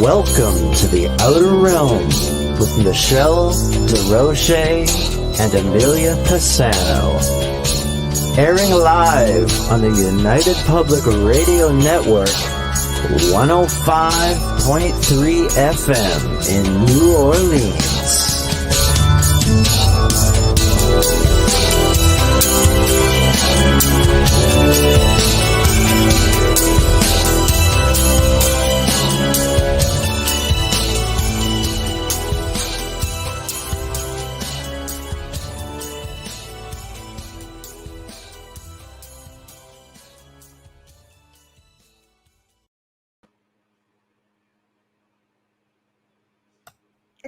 Welcome to the Outer Realm with Michelle DeRoche and Amelia Pisano. Airing live on the United Public Radio Network, 105.3 FM in New Orleans.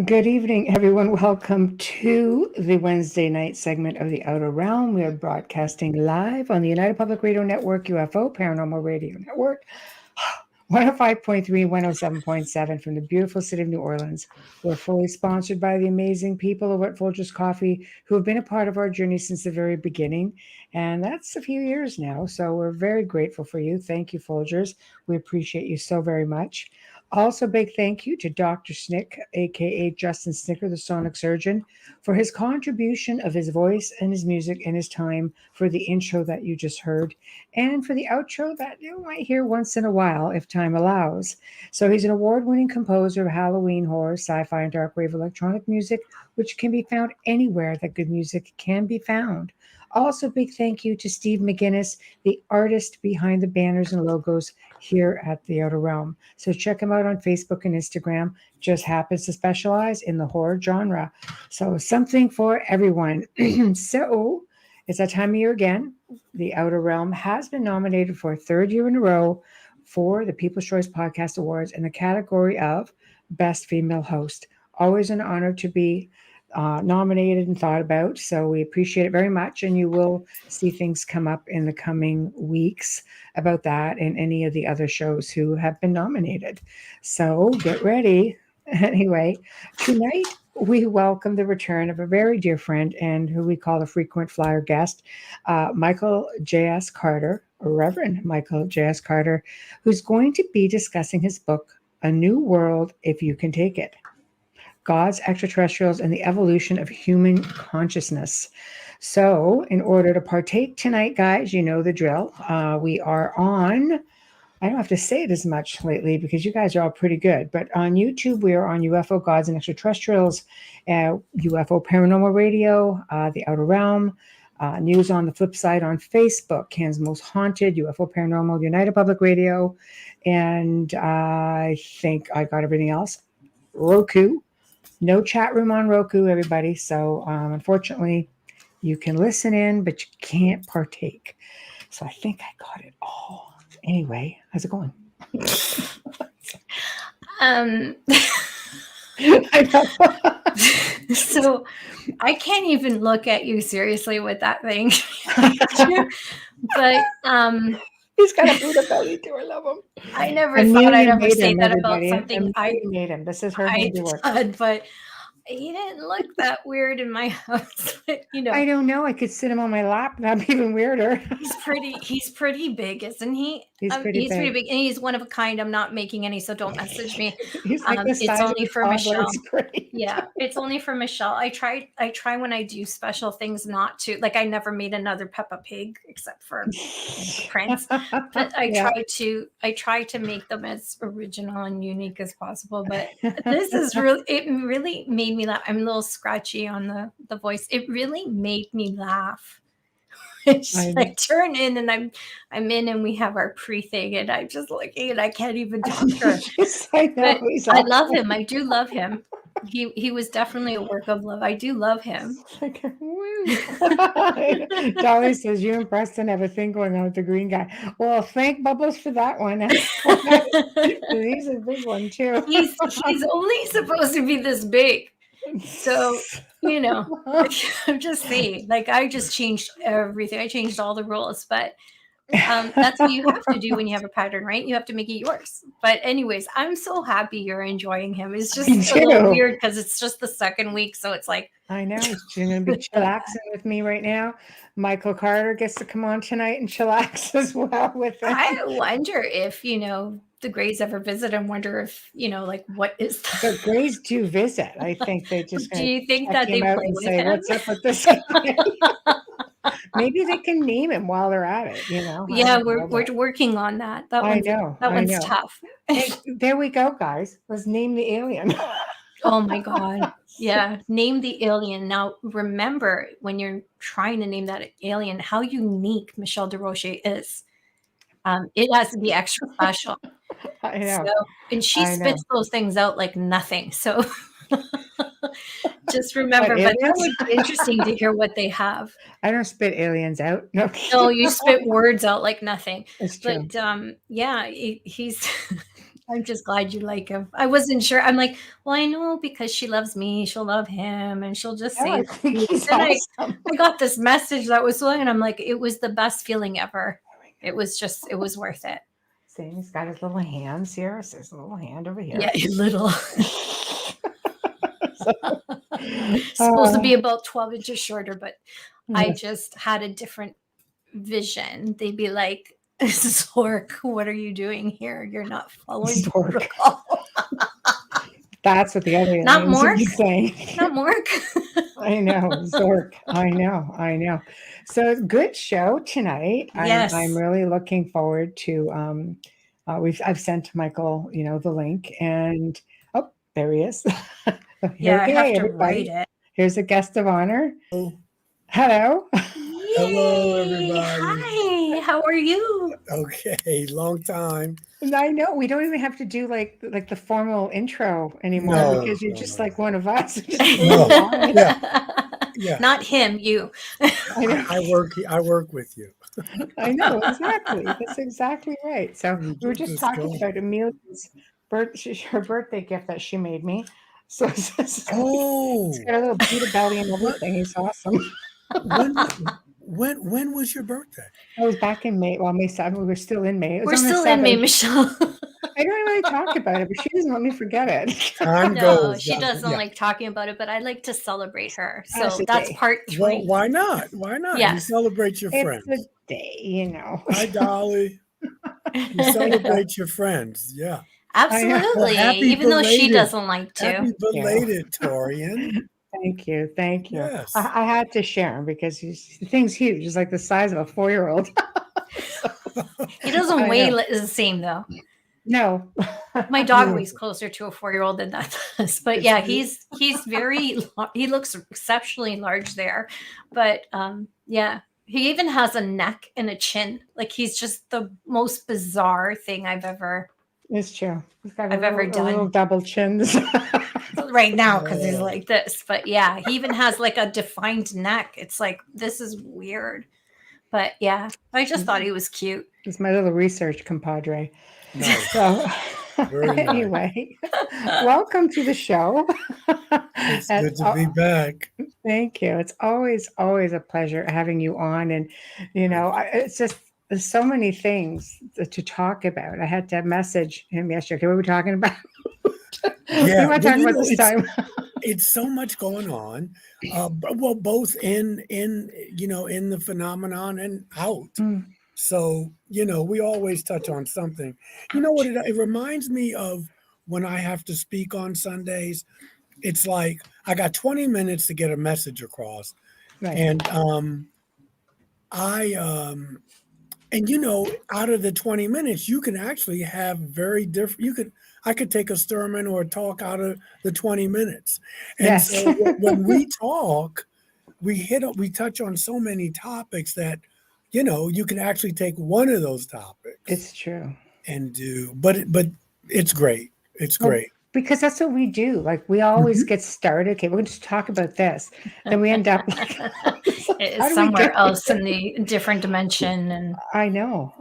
Good evening, everyone. Welcome to the Wednesday night segment of the Outer Realm. We are broadcasting live on the United Public Radio Network, UFO Paranormal Radio Network, 105.3, 107.7 from the beautiful city of New Orleans. We're fully sponsored by the amazing people over at Folgers Coffee who have been a part of our journey since the very beginning. And that's a few years now. So we're very grateful for you. Thank you, Folgers. We appreciate you so very much. Also, big thank you to Dr. Snick, aka Justin Snicker, the sonic surgeon, for his contribution of his voice and his music and his time for the intro that you just heard, and for the outro that you might hear once in a while if time allows. So he's an award-winning composer of Halloween horror, sci-fi, and dark wave electronic music, which can be found anywhere that good music can be found. Also, big thank you to Steve McGinnis, the artist behind the banners and logos here at the Outer Realm. So check him out on Facebook and Instagram. Just happens to specialize in the horror genre. So something for everyone. So it's that time of year again. The Outer Realm has been nominated for a third year in a row for the People's Choice Podcast Awards in the category of Best Female Host. Always an honor to be nominated and thought about, so we appreciate it very much, and you will see things come up in the coming weeks about that and any of the other shows who have been nominated. So get ready. Anyway, tonight we welcome the return of a very dear friend and who we call a frequent flyer guest, Michael JS.Carter, Reverend Michael JS.Carter, who's going to be discussing his book, A New World If You Can Take It: Gods, Extraterrestrials, and the Evolution of Human Consciousness. So in order to partake tonight, guys, you know the drill. We are on, I don't have to say it as much lately because you guys are all pretty good, but on YouTube, we are on UFO Gods and Extraterrestrials, UFO Paranormal Radio, The Outer Realm, News on the Flip Side on Facebook, Canada's Most Haunted, UFO Paranormal, United Public Radio, and I think I got everything else. Roku. No chat room on Roku, everybody. So unfortunately, you can listen in, but you can't partake. So I think I got it all. Anyway, how's it going? So I can't even look at you seriously with that thing. But he's got a Buddha belly too. I love him. I never thought I'd ever say that about something I made him. This is her handiwork. But he didn't look that weird in my house. But, you know, I don't know. I could sit him on my lap. That'd be even weirder. He's pretty big, isn't he? He's pretty big, and he's one of a kind. I'm not making any, so don't message me. He's like the size it's only of for Michelle. Great. Yeah, it's only for Michelle. I try when I do special things not to, like, I never made another Peppa Pig except for Prince. But I try to make them as original and unique as possible. But this is it really made me laugh. I'm a little scratchy on the voice. It really made me laugh. I turn in and I'm in and we have our pre-thing and I'm just looking and I can't even talk to her. I love him. I do love him. He was definitely a work of love. I do love him. Dolly says you and Preston have a thing going on with the green guy. Well, thank Bubbles for that one. He's a big one too. He's only supposed to be this big. So, you know, I'm just saying, like, I just changed everything. I changed all the rules, but that's what you have to do when you have a pattern, right? You have to make it yours. But anyways, I'm so happy you're enjoying him. It's just a little weird because it's just the second week. So it's like, I know. She's going to be chillaxing with me right now. Michael Carter gets to come on tonight and chillax as well with him. I wonder if, you know, the Greys ever visit and wonder if, like, what is that? But Greys do visit. I think they just Do you think check that they him out play and with say, him? "What's up with this guy?" Maybe they can name him while they're at it. I Yeah, don't know, we're but working on that. That I know, I one's know. tough. Hey, there we go, guys. Let's name the alien. Oh my God. Yeah. Name the alien. Now, remember when you're trying to name that alien, how unique Michelle DeRoche is. It has to be extra special. I So, know, and she I know. spits those things out like nothing. So just What, remember, but that aliens? would be interesting to hear what they have. I don't spit aliens out. No, No, you spit words out like nothing. it's true. But yeah, he's I'm just glad you like him. I wasn't sure. I'm like, well, I know because she loves me, she'll love him, and she'll just No, say I it. think he's Then awesome. I got this message that was and I'm like, it was the best feeling ever. It was worth it. See, he's got his little hands here. It's his little hand over here. Yeah, little. Supposed to be about 12 inches shorter, but I just had a different vision. They'd be like, Zork, what are you doing here? You're not following protocol. That's what the other Not aliens would be Mork? saying. Not Mork. I know, Zork. I know. So good show tonight. Yes. I'm really looking forward to. I've sent Michael, the link, and there he is. Yeah, I have to everybody. write it. Here's a guest of honor. Oh. Hello. Hello, everybody. Hi. How are you? Okay, long time. And I know we don't even have to do like the formal intro anymore No, because you're no, just no, like no. one of us. No, yeah. Not him, you. I work with you. I know, exactly. That's exactly right. So we were just Let's talking go. about Amelia's her birthday gift that she made me. So it's Oh, got a little Buddha belly and everything. It's awesome. when was your birthday? I was back in May. Well, May 7th. We were still in May. It was We're on the still in May, 7th. Michelle. I don't really talk about it, but she doesn't let me forget it. Time No, goes. she doesn't Yeah. like talking about it, but I like to celebrate her. That's So a that's day. part 3. Well, why not? Why not? You Yes. celebrate your It's friends. a day, Hi, Dolly. You celebrate your friends. Yeah. Absolutely. Well, happy even though she belated. doesn't like to. Happy belated, Torian. Thank you. Yes. I had to share him because the thing's huge. It's like the size of a 4-year-old. He doesn't I weigh know. the same though. No. My dog weighs closer to a 4-year-old than that does. But yeah, he's very he looks exceptionally large there. But yeah, he even has a neck and a chin. Like he's just the most bizarre thing I've ever It's true. He's got I've ever a little done. double chins. Right now because he's like this. But yeah, he even has like a defined neck. It's like, this is weird. But yeah, I just thought he was cute. It's my little research compadre. Nice. So Very nice. anyway, welcome to the show. It's good to be back. Thank you. It's always a pleasure having you on. And, it's just, there's so many things to talk about. I had to message him yesterday. Okay, what are we talking about? Yeah, we want to talk about this time. It's so much going on. Well, both in the phenomenon and out. So, we always touch on something. You know what? It reminds me of when I have to speak on Sundays. It's like I got 20 minutes to get a message across. Right. And out of the 20 minutes, you can actually have very different, I could take a sermon or a talk out of the 20 minutes. And Yes. so when we talk, we touch on so many topics that, you can actually take one of those topics. It's true. And do, but it's great. It's great. Because that's what we do. Like we always get started. Okay, we're going to talk about this. Then we end up like, it's somewhere else in the different dimension. And I know.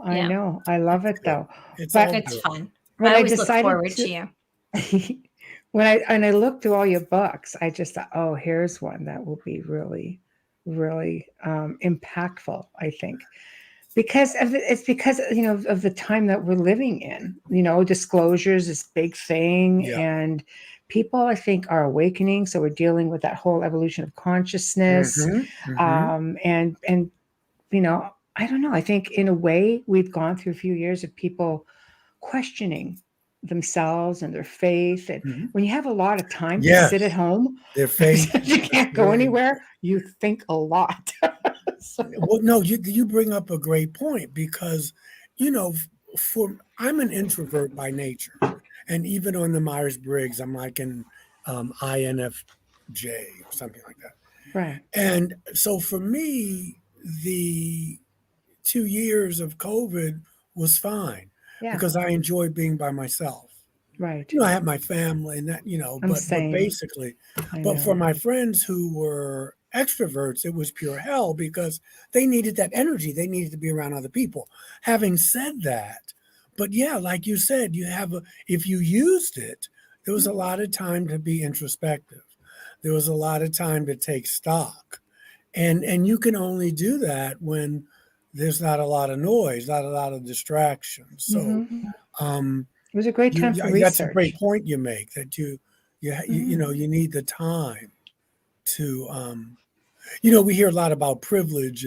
I love it though. It's fun. I always look forward to you. When I looked through all your books, I just thought, oh, here's one that will be really, really impactful, I think. Because of the time that we're living in, disclosures, this big thing, and people, I think, are awakening. So we're dealing with that whole evolution of consciousness, and I don't know. I think in a way we've gone through a few years of people questioning themselves and their faith. And Mhm. when you have a lot of time to Yes. sit at home, Their faith. you can't go anywhere, you think a lot. Well, no, you bring up a great point because, I'm an introvert by nature, and even on the Myers-Briggs, I'm like an INFJ or something like that. Right. And so for me, the 2 years of COVID was fine Yeah. because I enjoyed being by myself. Right. I have my family and that, I'm but same. basically, I but for know. my friends who were extroverts, it was pure hell because they needed that energy. They needed to be around other people. Having said that, but yeah, like you said, if you used it, there was a lot of time to be introspective. There was a lot of time to take stock. And you can only do that when there's not a lot of noise, not a lot of distractions. So, Mhm. It was a great time for that's a great research. point you make, that you need the time to we hear a lot about privilege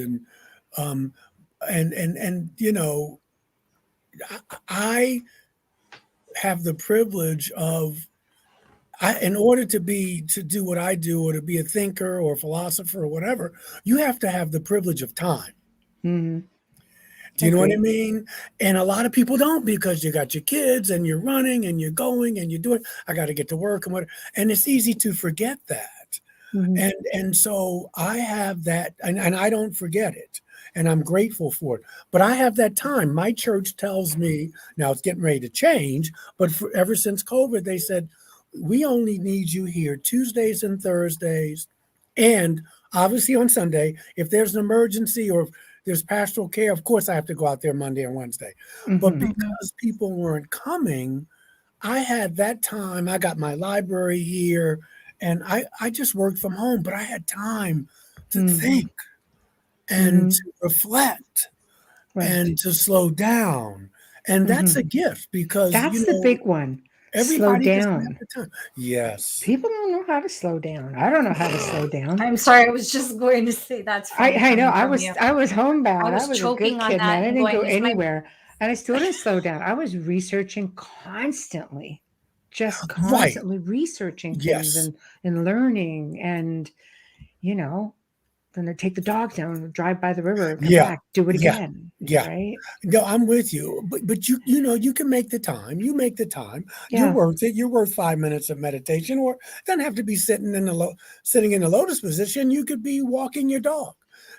um and I have the privilege of in order to do what I do, or to be a thinker or a philosopher or whatever, you have to have the privilege of time. Mhm. Do you know what I Agreed. mean? And a lot of people don't, because you got your kids and you're running and you're going and you're doing, I got to get to work and what, and it's easy to forget that. Mhm. And so I have that, and I don't forget it. And I'm grateful for it. But I have that time. My church tells me, now it's getting ready to change, but ever since COVID, they said, we only need you here Tuesdays and Thursdays. And obviously on Sunday, if there's an emergency or if there's pastoral care, of course I have to go out there Monday and Wednesday. But Mhm. because people weren't coming, I had that time. I got my library here, and I just worked from home, but I had time to Mhm. think and Mhm. to reflect Right. and to slow down. And that's a Mhm. gift because, That's the big one. Slow everybody doesn't have down. the time. Yes. People don't know how to slow down. I don't know how to slow down. I'm sorry. I was just going to say that's funny I know. coming from you. I was homebound. I I was was a choking good on kid, that man. I and didn't go going, is my anywhere. And I still didn't slow down. I was researching constantly, just Right. constantly researching things Yes. and learning. And, then I take the dog down, drive by the river, come Yeah. back, do it Yeah. again. Yeah. Right? No, I'm with you. But you can make the time. You make the time. You're Yeah. worth it. You're worth 5 minutes of meditation, or doesn't have to be sitting in the lotus position. You could be walking your dog.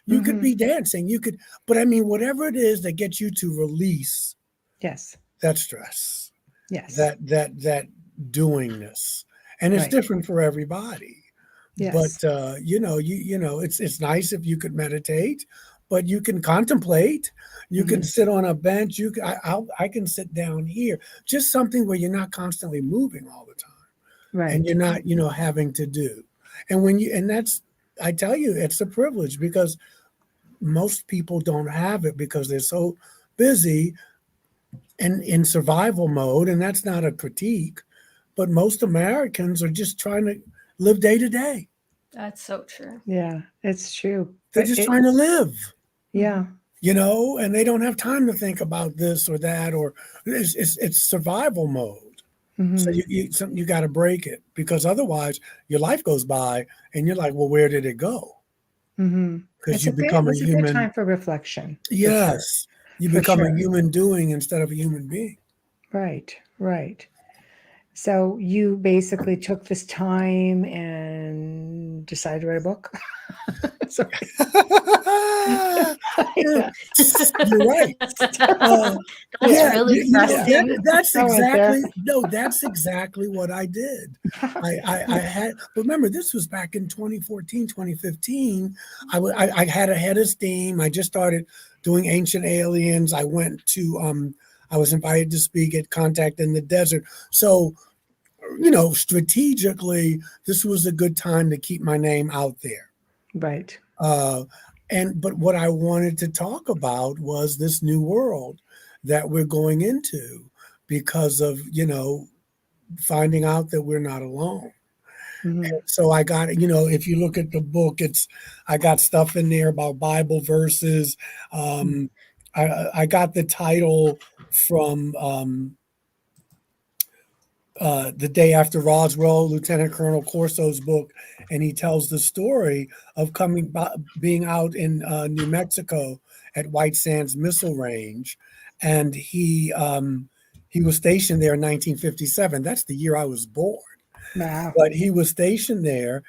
You could be Mhm. dancing. But I mean, whatever it is that gets you to release Yes. that stress, Yes. that doingness. And it's Right. different for everybody. Yes. But it's nice if you could meditate, but you can contemplate. You can Mhm. sit on a bench. I can sit down here. Just something where you're not constantly moving all the time, and Right. you're not having to do. And that's, I tell you, it's a privilege, because most people don't have it because they're so busy and in survival mode. And that's not a critique, but most Americans are just trying to live day to day. That's so true. Yeah, it's true. They're But just trying to live, yeah. and they don't have time to think about this or that, or it's survival mode. So Mhm. you got to break it, because otherwise your life goes by and you're like, well, where did it go? Mhm. Because you It become a was a good human. time for reflection, for sure. Yes, you For become a sure. human doing instead of a human being. Right. Right. So you basically took this time and decided to write a book? Sorry. Yeah. You're right. That's Yeah, really pressing. that's I went there. exactly no, that's exactly what I did. I had, remember, this was back in 2014, 2015. I had a head of steam. I just started doing Ancient Aliens. I went to I was invited to speak at Contact in the Desert. So, strategically, this was a good time to keep my name out there. Right. But what I wanted to talk about was this new world that we're going into, because of finding out that we're not alone. Mhm. So I got, if you look at the book, I got stuff in there about Bible verses. I got the title from the day after Roswell, Lieutenant Colonel Corso's book, and he tells the story of being out in New Mexico at White Sands Missile Range, and he was stationed there in 1957. That's the year I was born. Wow. But he was stationed there,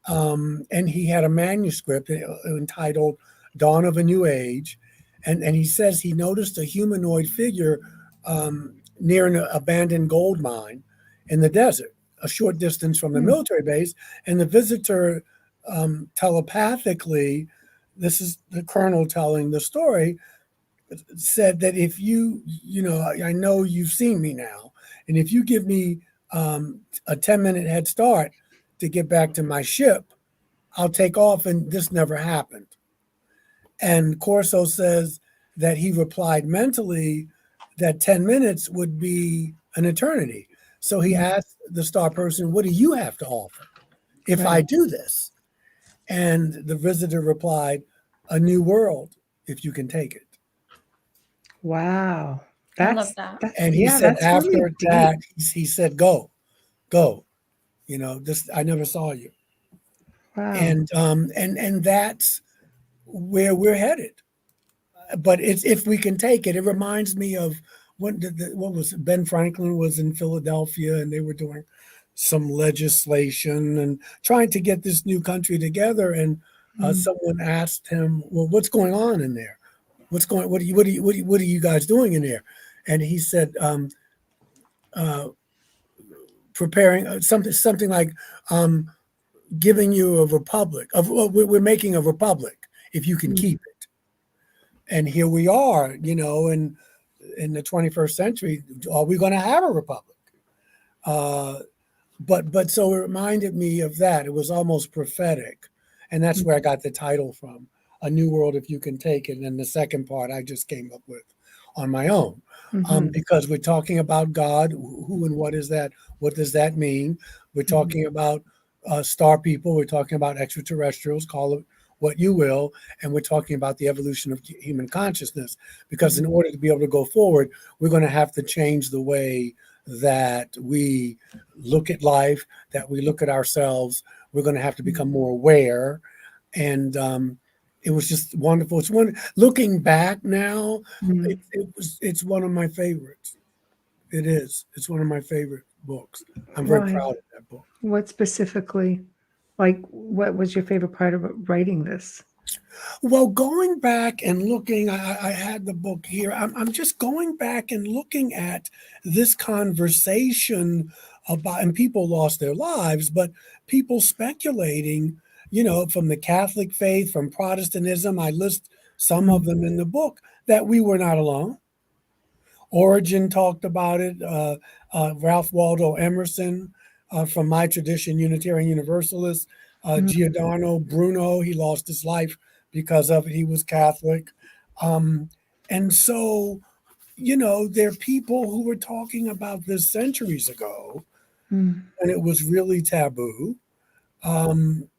and he had a manuscript entitled "Dawn of a New Age," and he says he noticed a humanoid figure near an abandoned gold mine in the desert, a short distance from the military base, and the visitor telepathically, this is the colonel telling the story, said that if I know you've seen me now, and if you give me a 10-minute head start to get back to my ship, I'll take off, and this never happened. And Corso says that he replied mentally that 10 minutes would be an eternity. So he asked the star person, what do you have to offer if I do this? And the visitor replied, a new world, if you can take it. Wow. I love that. And he said that's after really that, he said, go, I never saw you. Wow. And that's where we're headed. But it's, if we can take it, it reminds me of when what was it? Ben Franklin was in Philadelphia, and they were doing some legislation and trying to get this new country together. And someone asked him, "Well, what's going on in there? What are you guys doing in there?" And he said, "Preparing something like giving you a republic. We're making a republic if you can keep it." And here we are, in the 21st century. Are we going to have a republic? But so it reminded me of that. It was almost prophetic, and that's where I got the title from, A New World If You Can Take It. And the second part I just came up with on my own, because we're talking about God. Who and what is that? What does that mean? We're talking about star people. We're talking about extraterrestrials, call it what you will, and we're talking about the evolution of human consciousness, because in order to be able to go forward, we're going to have to change the way that we look at life, that we look at ourselves. We're going to have to become more aware. And it was just wonderful. It's looking back now, it's one of my favorites. It is. It's one of my favorite books. I'm very proud of that book. What specifically? Like, what was your favorite part of writing this? Well, going back and looking, I had the book here. I'm just going back and looking at this conversation about, and people lost their lives, but people speculating, from the Catholic faith, from Protestantism. I list some of them in the book, that we were not alone. Origen talked about it. Ralph Waldo Emerson, from my tradition, Unitarian Universalist. Giordano Bruno, he lost his life because of it. He was Catholic. And so, there are people who were talking about this centuries ago, and it was really taboo. And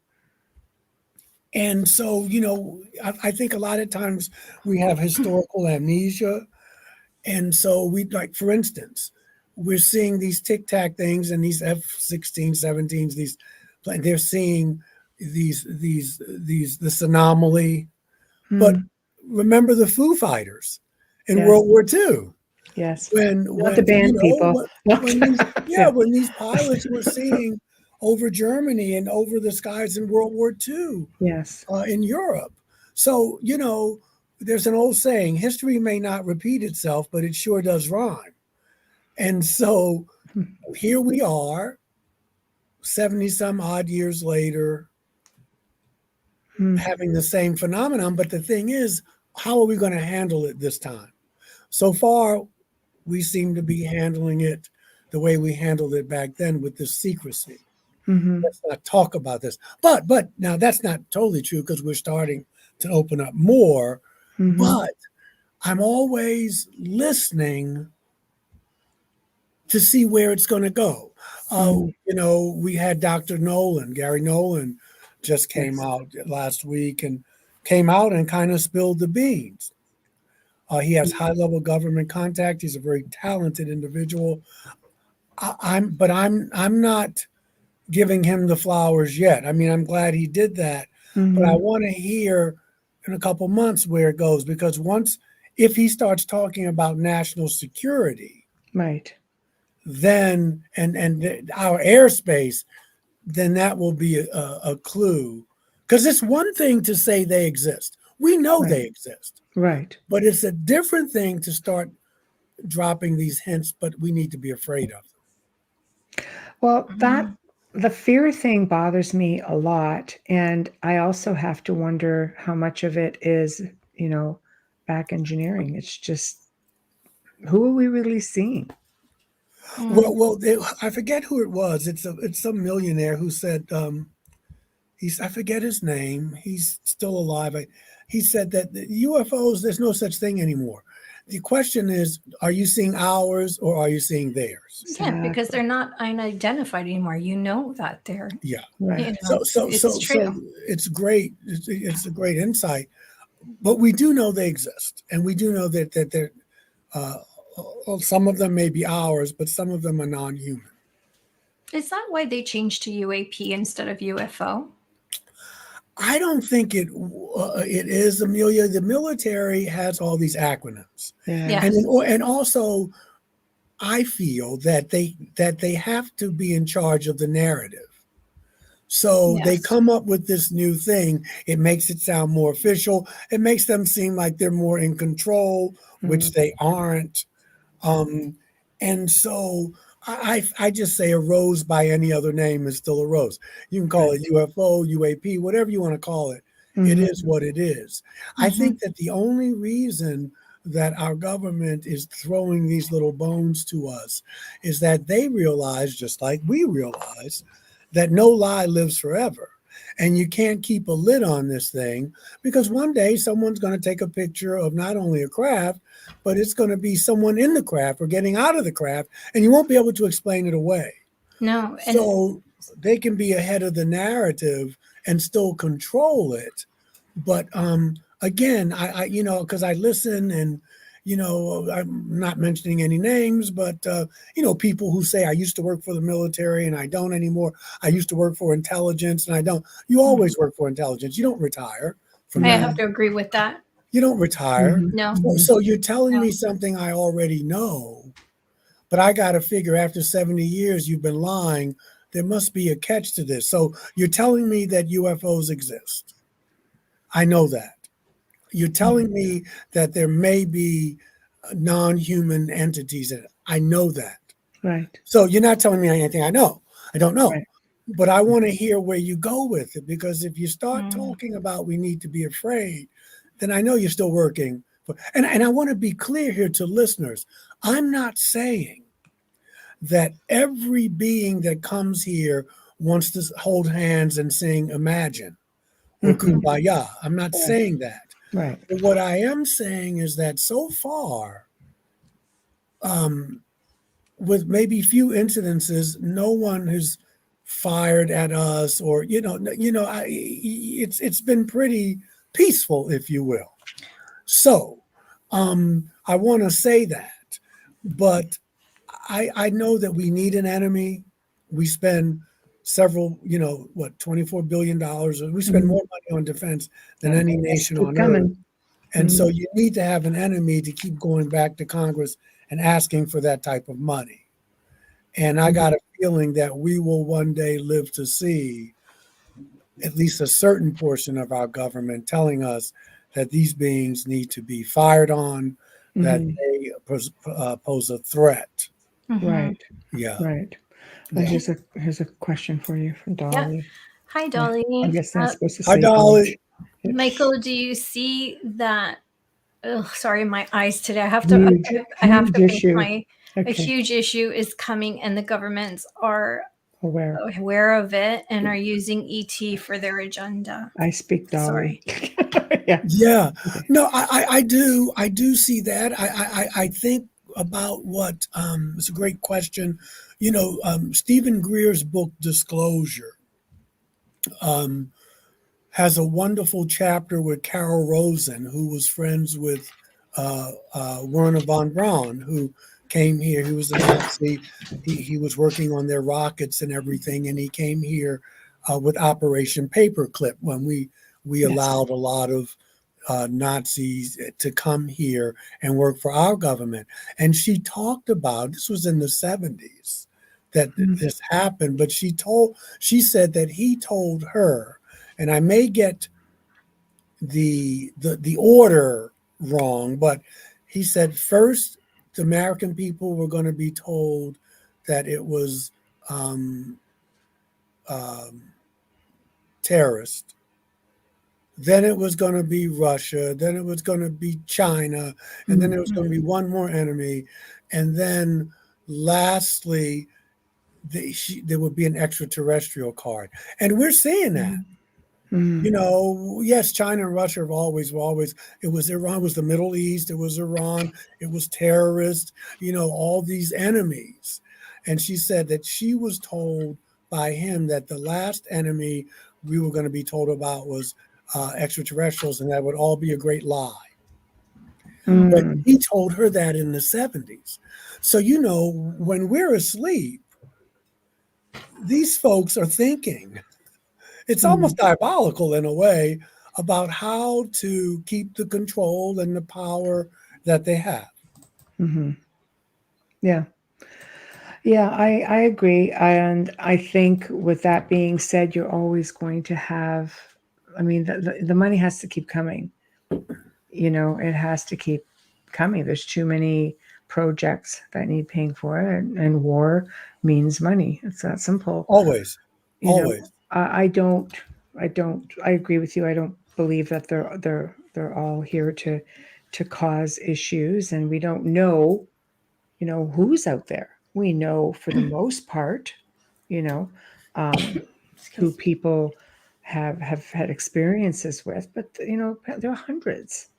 so, I think a lot of times we have historical amnesia. And so for instance, we're seeing these Tic Tac things and these F-16, 17s, they're seeing this anomaly. But remember the Foo Fighters in World War II. Yes. When the band people. When these pilots were seeing over Germany and over the skies in World War II. Yes. In Europe. So, there's an old saying, history may not repeat itself, but it sure does rhyme. And so here we are, 70 some odd years later, having the same phenomenon. But the thing is, how are we going to handle it this time? So far, we seem to be handling it the way we handled it back then, with this secrecy. Let's not talk about this. But now that's not totally true, because we're starting to open up more. But I'm always listening to see where it's going to go. We had Dr. Nolan, Gary Nolan, just came out last week and came out and kind of spilled the beans. He has high-level government contact. He's a very talented individual. I'm not giving him the flowers yet. I mean, I'm glad he did that, but I want to hear in a couple months where it goes, because if he starts talking about national security, right, then and our airspace, then that will be a clue. Because it's one thing to say they exist. We know they exist. right. But it's a different thing to start dropping these hints, but we need to be afraid of them. Well, the fear thing bothers me a lot. And I also have to wonder how much of it is, back engineering. It's just, who are we really seeing? Well, I forget who it was. It's some millionaire who said, I forget his name. He's still alive. He said that the UFOs, there's no such thing anymore. The question is, are you seeing ours or are you seeing theirs? Yeah, because they're not unidentified anymore. You know that they're. Yeah. Right. So it's great. It's a great insight, but we do know they exist, and we do know that they're some of them may be ours, but some of them are non-human. Is that why they changed to UAP instead of UFO? I don't think it is, Amelia. The military has all these acronyms, and also I feel that they have to be in charge of the narrative. So they come up with this new thing. It makes it sound more official. It makes them seem like they're more in control, which they aren't. And so I just say a rose by any other name is still a rose. You can call it UFO, UAP, whatever you want to call it. It is what it is. I think that the only reason that our government is throwing these little bones to us is that they realize, just like we realize, that no lie lives forever. And you can't keep a lid on this thing, because one day someone's going to take a picture of not only a craft, but it's going to be someone in the craft or getting out of the craft, and you won't be able to explain it away. No. So they can be ahead of the narrative and still control it. But again, I because I listen, and I'm not mentioning any names, but people who say, I used to work for the military and I don't anymore. I used to work for intelligence and I don't. You always work for intelligence. You don't retire from that. I have to agree with that. You don't retire. No. So you're telling me something I already know, but I got to figure, after 70 years you've been lying, there must be a catch to this. So you're telling me that UFOs exist. I know that. You're telling me that there may be non-human entities in it. I know that. Right. So you're not telling me anything I know. I don't know. Right. But I want to hear where you go with it, because if you start talking about we need to be afraid, then I know you're still working. And I want to be clear here to listeners. I'm not saying that every being that comes here wants to hold hands and sing Imagine or Kumbaya. I'm not saying that. Right. But what I am saying is that so far, with maybe few incidences, no one has fired at us, or it's been pretty peaceful, if you will. So I want to say that, but I know that we need an enemy. We spend several, $24 billion. We spend more money on defense than any nation on earth. And so you need to have an enemy to keep going back to Congress and asking for that type of money. And I got a feeling that we will one day live to see at least a certain portion of our government telling us that these beings need to be fired on, that they pose a threat. Right. Yeah. Right. Well, here's a question for you from Dolly. Yeah. Hi, Dolly. I guess that's supposed to say. Hi, Dolly. Michael, do you see that? Oh, sorry, my eyes today. I have Huge, to. I have to huge think issue. a huge issue is coming, and the governments are aware of it and are using ET for their agenda. I speak Dolly. Sorry. Yeah. No, I do see that. I think about what it's a great question. Stephen Greer's book Disclosure has a wonderful chapter with Carol Rosen, who was friends with Werner von Braun, who came here. He was a Nazi. He was working on their rockets and everything, and he came here with Operation Paperclip when we allowed a lot of Nazis to come here and work for our government. And she talked about, this was in the 70s that this happened, but she said that he told her, and I may get the order wrong, but he said first the American people were going to be told that it was terrorist. Then it was going to be Russia. Then it was going to be China. And then there was going to be one more enemy. And then lastly, there would be an extraterrestrial card. And we're seeing that. You know, yes, China and Russia have always, it was Iran, it was the Middle East, it was Iran, it was terrorists, you know, all these enemies. And she said that she was told by him that the last enemy we were going to be told about was extraterrestrials, and that would all be a great lie. But he told her that in the 70s. So, you know, when we're asleep, these folks are thinking. It's almost diabolical in a way about how to keep the control and the power that they have. Yeah. Yeah, I agree. And I think with that being said, you're always going to have, I mean, the money has to keep coming. You know, it has to keep coming. There's too many projects that need paying for it, and war means money. It's that simple. Always. I agree with you. I don't believe that they're all here to cause issues, and we don't know, you know, who's out there. We know for the most part, you know, who people have had experiences with, but you know, there are hundreds,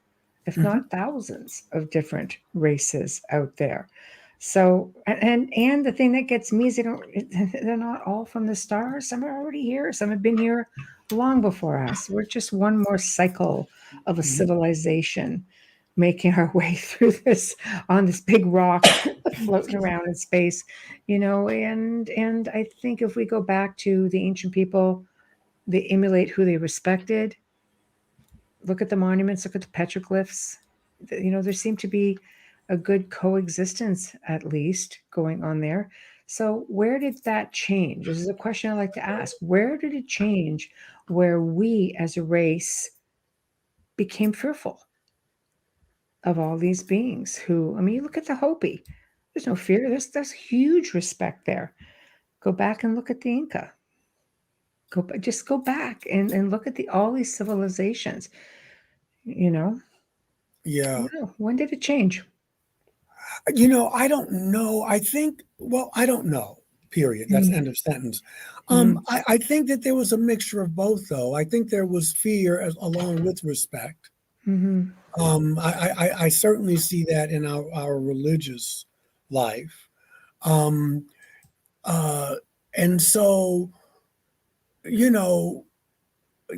if not thousands, of different races out there. So, and the thing that gets me is they're not all from the stars. Some are already here. Some have been here long before us. We're just one more cycle of a civilization making our way through this on this big rock floating around in space, you know. And I think if we go back to the ancient people, they emulate who they respected. Look at the monuments, look at the petroglyphs. You know, there seemed to be a good coexistence, at least, going on there. So where did that change? This is a question I like to ask. Where did it change where we as a race became fearful of all these beings who, I mean, you look at the Hopi. There's no fear. There's huge respect there. Go back and look at the Inca. Just go back and look at all these civilizations, you know. Yeah. When did it change? You know, I don't know. I think, well, I don't know, period. That's end of sentence. I think that there was a mixture of both, though. I think there was fear along with respect. I certainly see that in our religious life. And so, you know,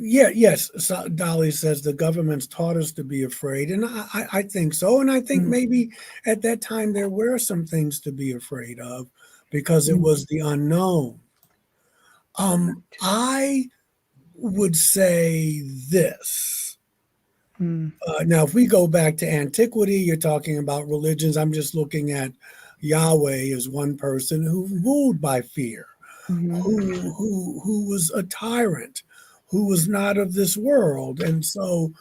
yes, Dolly says the government's taught us to be afraid, and I think so. And I think maybe at that time there were some things to be afraid of because it was the unknown. I would say this. Now, if we go back to antiquity, you're talking about religions. I'm just looking at Yahweh as one person who ruled by fear, who was a tyrant, who was not of this world. And so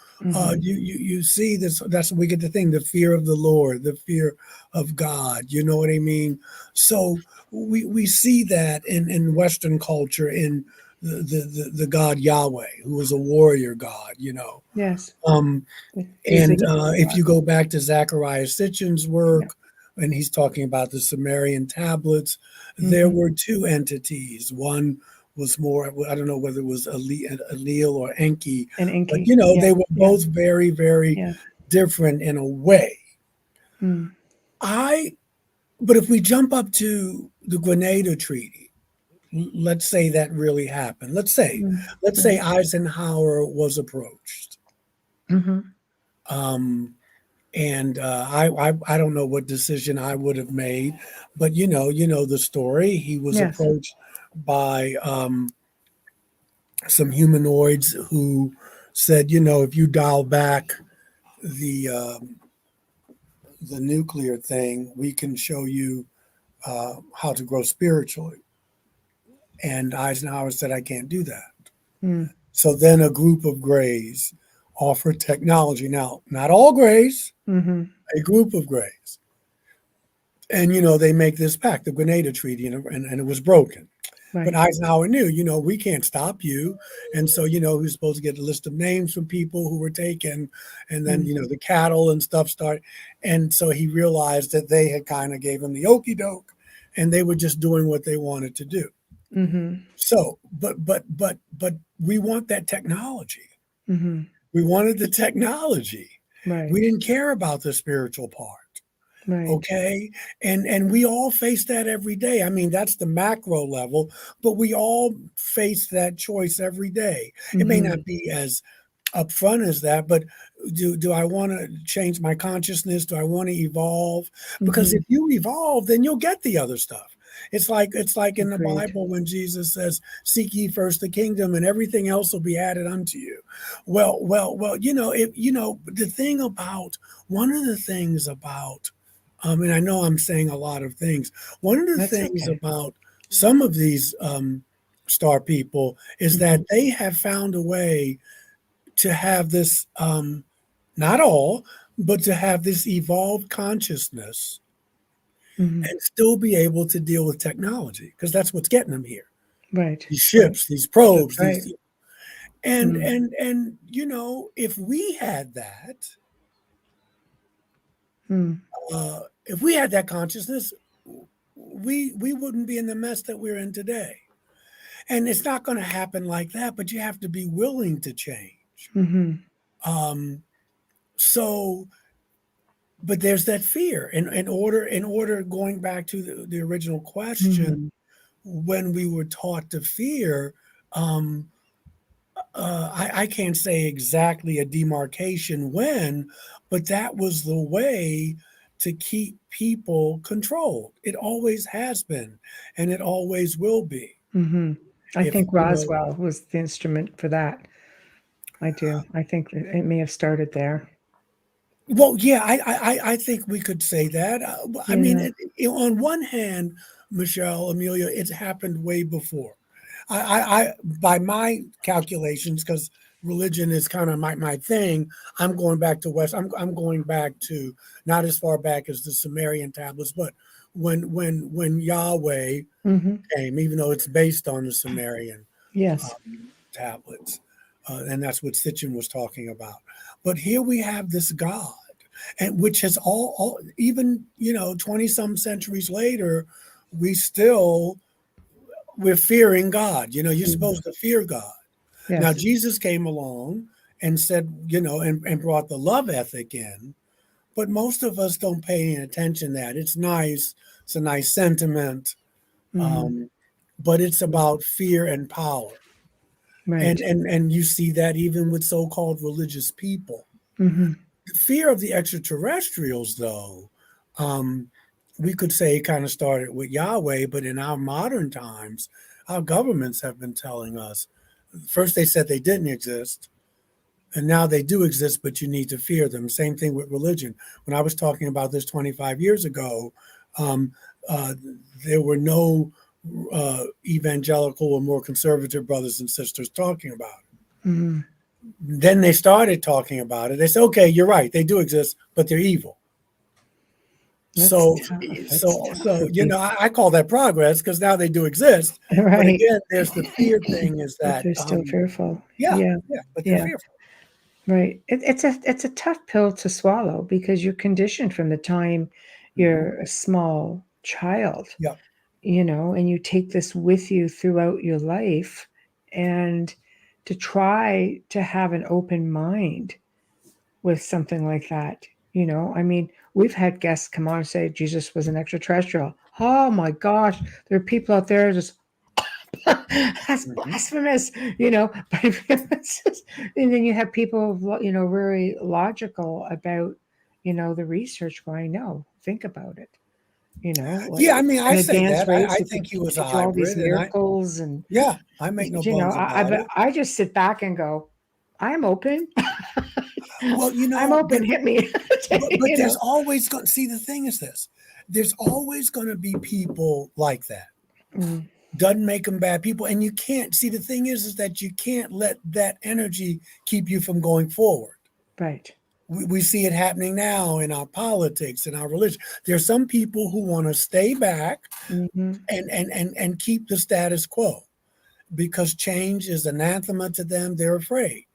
you see this, that's when we get the thing, the fear of the Lord, the fear of God, you know what I mean? So we see that in Western culture, in the God Yahweh, who was a warrior God, you know. Yes. And if you go back to Zechariah Sitchin's work, and he's talking about the Sumerian tablets, there were two entities. One was more, I don't know whether it was Enlil or Enki, but you know, they were both very, very different in a way. But if we jump up to the Grenada Treaty, let's say that really happened. Let's say Eisenhower was approached. And I don't know what decision I would have made, but you know the story. He was Yes. approached by some humanoids who said, if you dial back the nuclear thing, we can show you how to grow spiritually. And Eisenhower said, I can't do that. Mm. So then a group of Greys offered technology. Now, not all Greys, Mm-hmm. a group of Greys. And, they make this pact, the Grenada Treaty, and it was broken. Right. But Eisenhower knew, we can't stop you. And so, he was supposed to get a list of names from people who were taken. And then, the cattle and stuff started. And so he realized that they had kind of gave him the okey doke and they were just doing what they wanted to do. Mm-hmm. So, but we want that technology. Mm-hmm. We wanted the technology. Right. We didn't care about the spiritual part. Right. Okay. And we all face that every day. I mean, that's the macro level, but we all face that choice every day. Mm-hmm. It may not be as upfront as that, but do I want to change my consciousness? Do I want to evolve? Because Mm-hmm. if you evolve, then you'll get the other stuff. It's like in the Agreed. Bible when Jesus says, "Seek ye first the kingdom, and everything else will be added unto you." Well. The thing about one of the things about, and I know I'm saying a lot of things. One of the That's things okay. about some of these star people is that they have found a way to have this, not all, but to have this evolved consciousness Mm-hmm. and still be able to deal with technology, because that's what's getting them here. Right. These ships, these probes, Right. these, and if we had that, if we had that consciousness, we wouldn't be in the mess that we're in today. And it's not going to happen like that, but you have to be willing to change. Mm-hmm. So, but there's that fear. In order, going back to the original question, when we were taught to fear, I can't say exactly a demarcation when, but that was the way to keep people controlled. It always has been, and it always will be. Mm-hmm. I If, think Roswell was the instrument for that. I do. I think it may have started there. Well, yeah, I think we could say that. I mean, on one hand, Michelle, Amelia, it's happened way before. I by my calculations, because religion is kind of my thing. I'm going back to West. I'm going back to not as far back as the Sumerian tablets, but when Yahweh came, even though it's based on the Sumerian Yes. tablets, and that's what Sitchin was talking about. But here we have this God, and which has all even 20 some centuries later, we're fearing God. You're supposed to fear God. Yes. Now Jesus came along and said, and brought the love ethic in, but most of us don't pay any attention to that. It's nice, it's a nice sentiment, but it's about fear and power. Right. And you see that even with so-called religious people. The fear of the extraterrestrials, though, we could say kind of started with Yahweh, but in our modern times, our governments have been telling us. First, they said they didn't exist, and now they do exist, but you need to fear them. Same thing with religion. When I was talking about this 25 years ago, there were no evangelical or more conservative brothers and sisters talking about it. Then they started talking about it. They said, okay, you're right. They do exist, but they're evil. So I call that progress, because now they do exist. Right. But again, there's the fear thing is But that they're still fearful. but they're fearful. Right. It's a tough pill to swallow, because you're conditioned from the time you're a small child. Yeah. And you take this with you throughout your life, and to try to have an open mind with something like that. I mean, we've had guests come on and say Jesus was an extraterrestrial. Oh my gosh, there are people out there just that's blasphemous, but it's just, and then you have people, very logical about, the research going, no, think about it. Yeah, I mean, I an say advanced that. race I who think he was a could do all these hybrid, and miracles and I make no bones about it. I just sit back and go, I'm open. Well, I'm open. Hit me. but there's always going. See, the thing is this: there's always going to be people like that. Mm, Doesn't make them bad people, and you can't see. The thing is that you can't let that energy keep you from going forward. right. We see it happening now in our politics and our religion. There's some people who want to stay back Mm-hmm. and keep the status quo because change is anathema to them. They're afraid.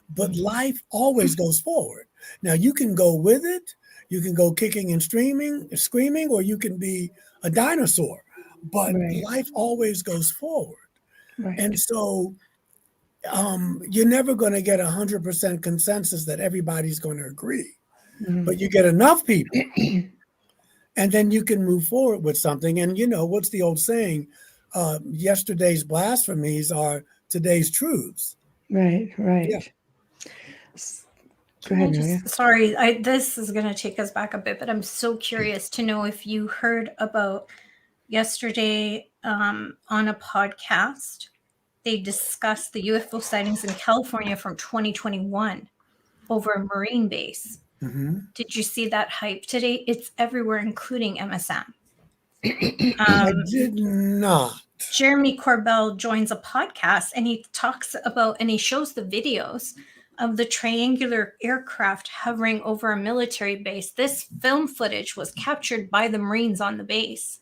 But life always goes forward. Now you can go with it. You can go kicking and screaming, or you can be a dinosaur. But Right. life always goes forward. Right. And so you're never going to get 100% consensus that everybody's going to agree. Mhm. But you get enough people, and then you can move forward with something. And what's the old saying? Yesterday's blasphemies are today's truths. Right. Right. Yeah. Go ahead, Amelia. Sorry, this is going to take us back a bit, but I'm so curious to know if you heard about yesterday on a podcast. They discussed the UFO sightings in California from 2021 over a Marine base. Mm-hmm. Did you see that hype today? It's everywhere, including MSM. I did not. Jeremy Corbell joins a podcast and he talks about, and he shows the videos of the triangular aircraft hovering over a military base. This film footage was captured by the Marines on the base.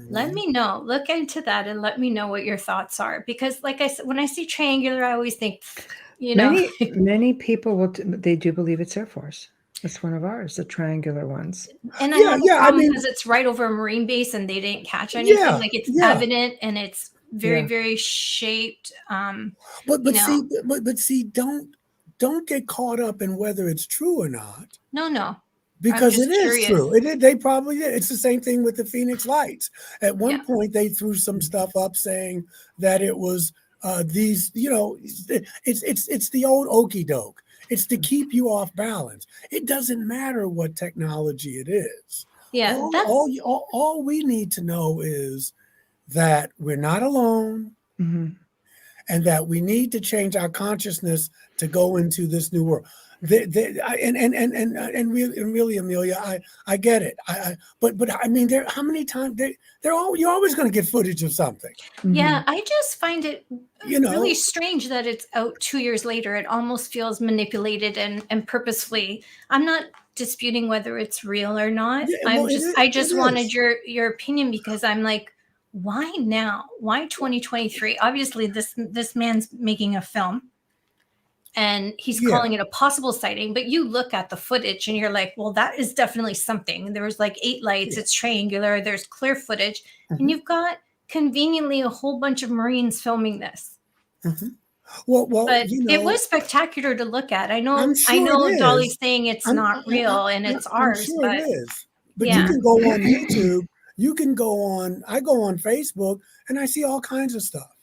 Let me know. Look into that and let me know what your thoughts are. Because like I said, when I see triangular, I always think, Many people they do believe it's Air Force. It's one of ours, the triangular ones. And I have a problem because it's right over a Marine base and they didn't catch anything. Like it's evident and it's very, very shaped. But see, don't get caught up in whether it's true or not. No. Because it is true. They probably did. It's the same thing with the Phoenix Lights. At one point, they threw some stuff up saying that it was these. It's the old okey doke. It's to keep you off balance. It doesn't matter what technology it is. Yeah, all we need to know is that we're not alone, and that we need to change our consciousness to go into this new world. And really, Amelia, I get it. But I mean, how many times you're always going to get footage of something. Yeah, I just find it really strange that it's out 2 years later. It almost feels manipulated and purposefully. I'm not disputing whether it's real or not. I just wanted your opinion because I'm like, why now? Why 2023? Obviously, this man's making a film. And he's calling it a possible sighting, but you look at the footage and you're like, well, that is definitely something. There was like 8 lights. It's triangular. There's clear footage. And you've got conveniently a whole bunch of Marines filming this. Well, but it was spectacular to look at. I know Dolly's saying it's not real and it's ours. I'm sure but it is. But you can go on YouTube. I go on Facebook and I see all kinds of stuff.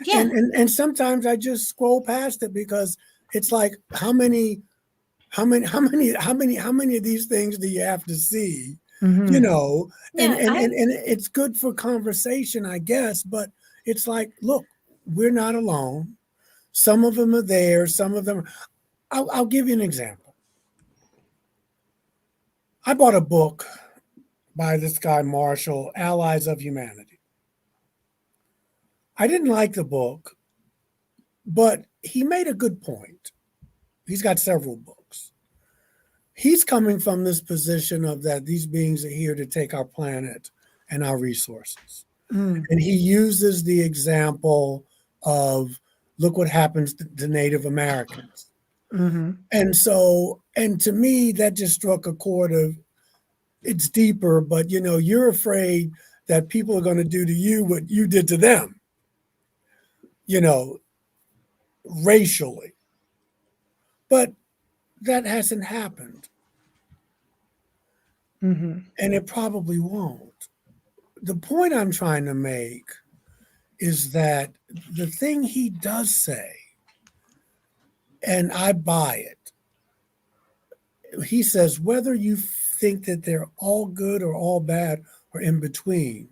Yeah. And sometimes I just scroll past it because it's like, how many of these things do you have to see? And it's good for conversation, I guess, but it's like, look, we're not alone. Some of them are there. Some of them. I'll give you an example. I bought a book by this guy, Marshall, Allies of Humanity. I didn't like the book, but he made a good point. He's got several books. He's coming from this position of that these beings are here to take our planet and our resources. And he uses the example of, look what happens to Native Americans. And to me, that just struck a chord of, it's deeper, but you're afraid that people are going to do to you what you did to them, racially. But that hasn't happened. And it probably won't. The point I'm trying to make is that the thing he does say, and I buy it, he says, whether you think that they're all good or all bad or in between,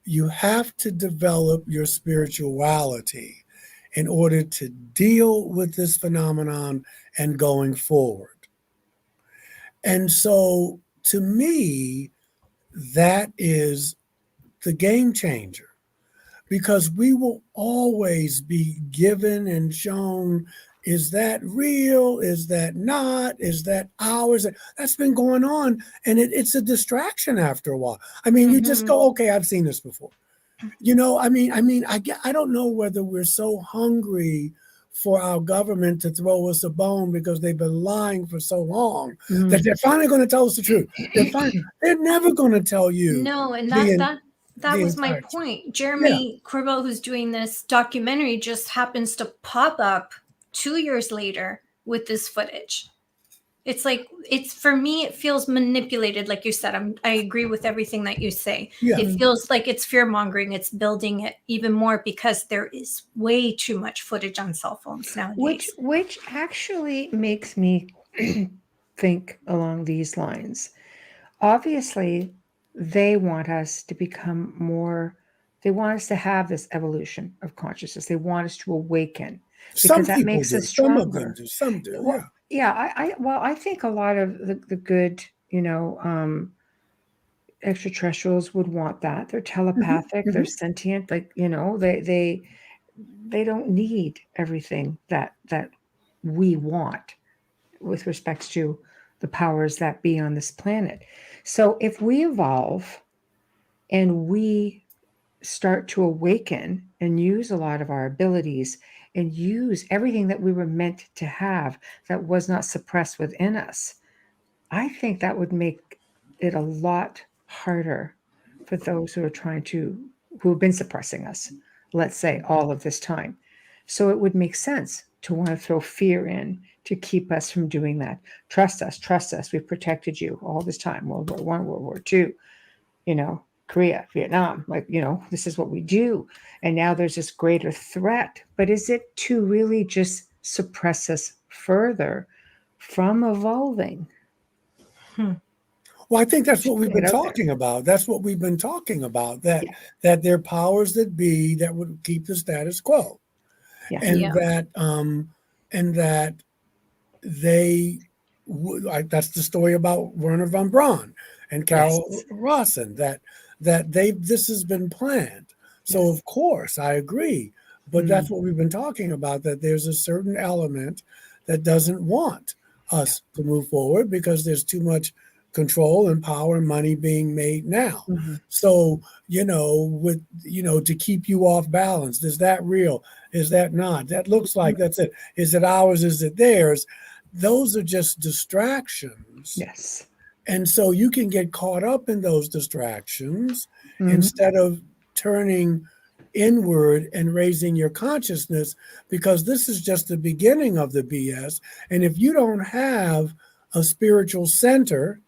you have to develop your spirituality in order to deal with this phenomenon and going forward. And so to me, that is the game changer, because we will always be given and shown, is that real? Is that not? Is that ours? That's been going on. And it's a distraction after a while. I mean, you just go, okay, I've seen this before. You know, I don't know whether we're so hungry for our government to throw us a bone because they've been lying for so long that they're finally going to tell us the truth. They're never going to tell you. No, and that was my point. Jeremy Corbell, who's doing this documentary, just happens to pop up 2 years later with this footage. It's like, for me, it feels manipulated. Like you said, I agree with everything that you say. Yeah. It feels like it's fear mongering. It's building it even more because there is way too much footage on cell phones nowadays. Which actually makes me think along these lines. Obviously, they want us to become more, they want us to have this evolution of consciousness. They want us to awaken because that makes us stronger. Some of them do, some do, well, yeah. I think a lot of the good, extraterrestrials would want that. They're telepathic, they're sentient, like, they don't need everything that we want with respect to the powers that be on this planet. So if we evolve and we start to awaken and use a lot of our abilities and use everything that we were meant to have that was not suppressed within us, I think that would make it a lot harder for those who have been suppressing us, let's say, all of this time. So it would make sense to want to throw fear in to keep us from doing that. Trust us. We've protected you all this time. World War I, World War II, Korea, Vietnam, this is what we do. And now there's this greater threat. But is it to really just suppress us further from evolving? Well, I think that's what we've been talking about. That's what we've been talking about, that there are powers that be that would keep the status quo. Yeah. And that they would, that's the story about Werner von Braun and Carol Rossen, that this has been planned. So of course I agree, but that's what we've been talking about, that there's a certain element that doesn't want us to move forward because there's too much control and power and money being made now. So, to keep you off balance, is that real? Is that not? That looks like that's it. Is it ours? Is it theirs? Those are just distractions. Yes. And so you can get caught up in those distractions instead of turning inward and raising your consciousness, because this is just the beginning of the BS. And if you don't have a spiritual center,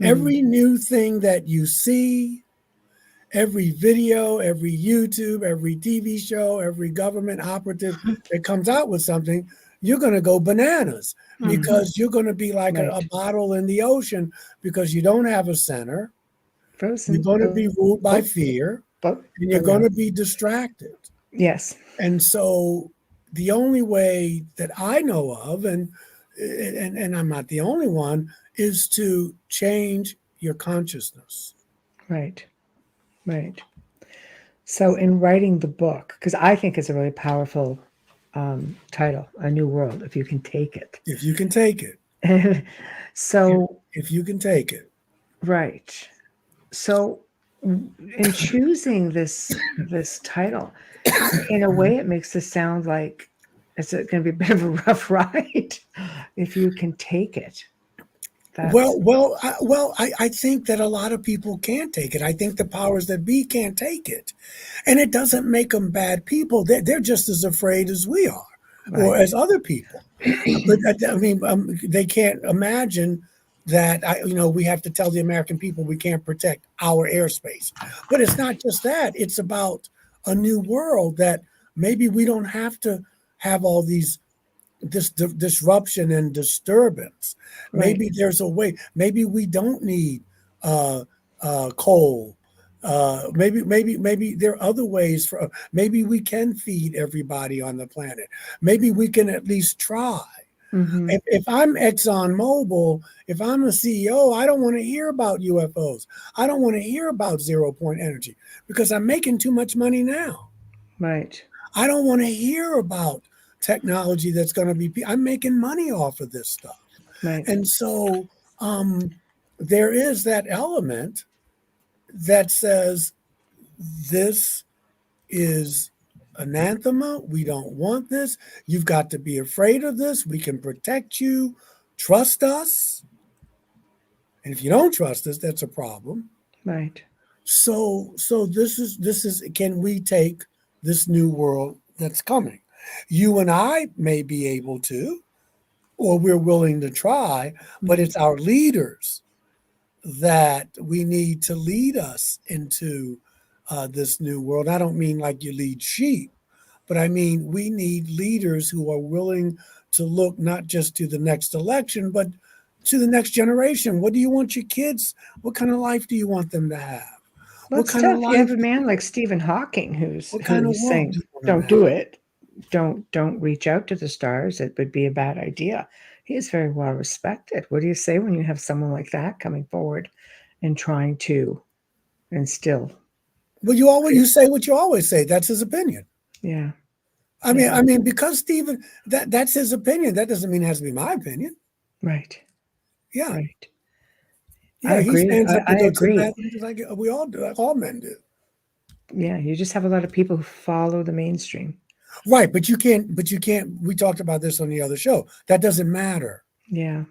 every new thing that you see, every video, every YouTube, every TV show, every government operative that comes out with something, you're going to go bananas because you're going to be like a bottle in the ocean, because you don't have a center. Frozen. You're going to be ruled by fear, and you're going to be distracted. Yes. And so the only way that I know of, and I'm not the only one, is to change your consciousness. Right. So in writing the book, because I think it's a really powerful title, A New World, if you can take it. If you can take it. So if you can take it. Right. So in choosing this title, in a way it makes this sound like it's going to be a bit of a rough ride if you can take it. I think that a lot of people can't take it. I think the powers that be can't take it. And it doesn't make them bad people. They're just as afraid as we are, or as other people. But they can't imagine that, we have to tell the American people we can't protect our airspace. But it's not just that. It's about a new world that maybe we don't have to have all these this disruption and disturbance. Right. Maybe there's a way. Maybe we don't need coal. Maybe there are other ways for. Maybe we can feed everybody on the planet. Maybe we can at least try. Mm-hmm. If I'm ExxonMobil, if I'm a CEO, I don't want to hear about UFOs. I don't want to hear about 0-point energy because I'm making too much money now. Right. I don't want to hear about technology that's going to be. I'm making money off of this stuff. Right. And so there is that element that says this is anathema. We don't want this. You've got to be afraid of this. We can protect you. Trust us. And if you don't trust us, that's a problem. Right. So this is can we take this new world that's coming? You and I may be able to, or we're willing to try, but it's our leaders that we need to lead us into this new world. I don't mean like you lead sheep, but I mean we need leaders who are willing to look not just to the next election, but to the next generation. What do you want your kids? What kind of life do you want them to have? Well, What it's kind of tough. You have life? a man like Stephen Hawking who's What kind of world saying, do you want them "Don't to do have?" it. Don't reach out to the stars. It would be a bad idea." He is very well respected. What do you say when you have someone like that coming forward and trying to instill? Well, you say what you always say. That's his opinion. Yeah. I mean, because Stephen, that's his opinion. That doesn't mean it has to be my opinion. Right. Yeah. Right. Yeah. I He agree. stands up I and goes to the agree. bathroom just like we all do, like all men do. Yeah. You just have a lot of people who follow the mainstream. Right. But you can't, we talked about this on the other show. That doesn't matter. Yeah.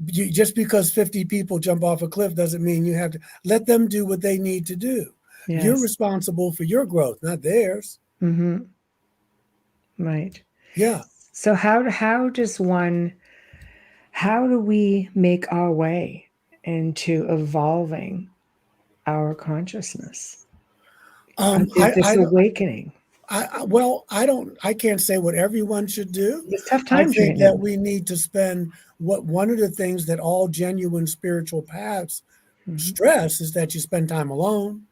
Just because 50 people jump off a cliff doesn't mean you have to let them do what they need to do. Yes. You're responsible for your growth, not theirs. Mm-hmm. Right. Yeah. So how do we make our way into evolving our consciousness? This awakening. I can't say what everyone should do. It's tough I times think right that now. we need to spend one of the things that all genuine spiritual paths stress is that you spend time alone.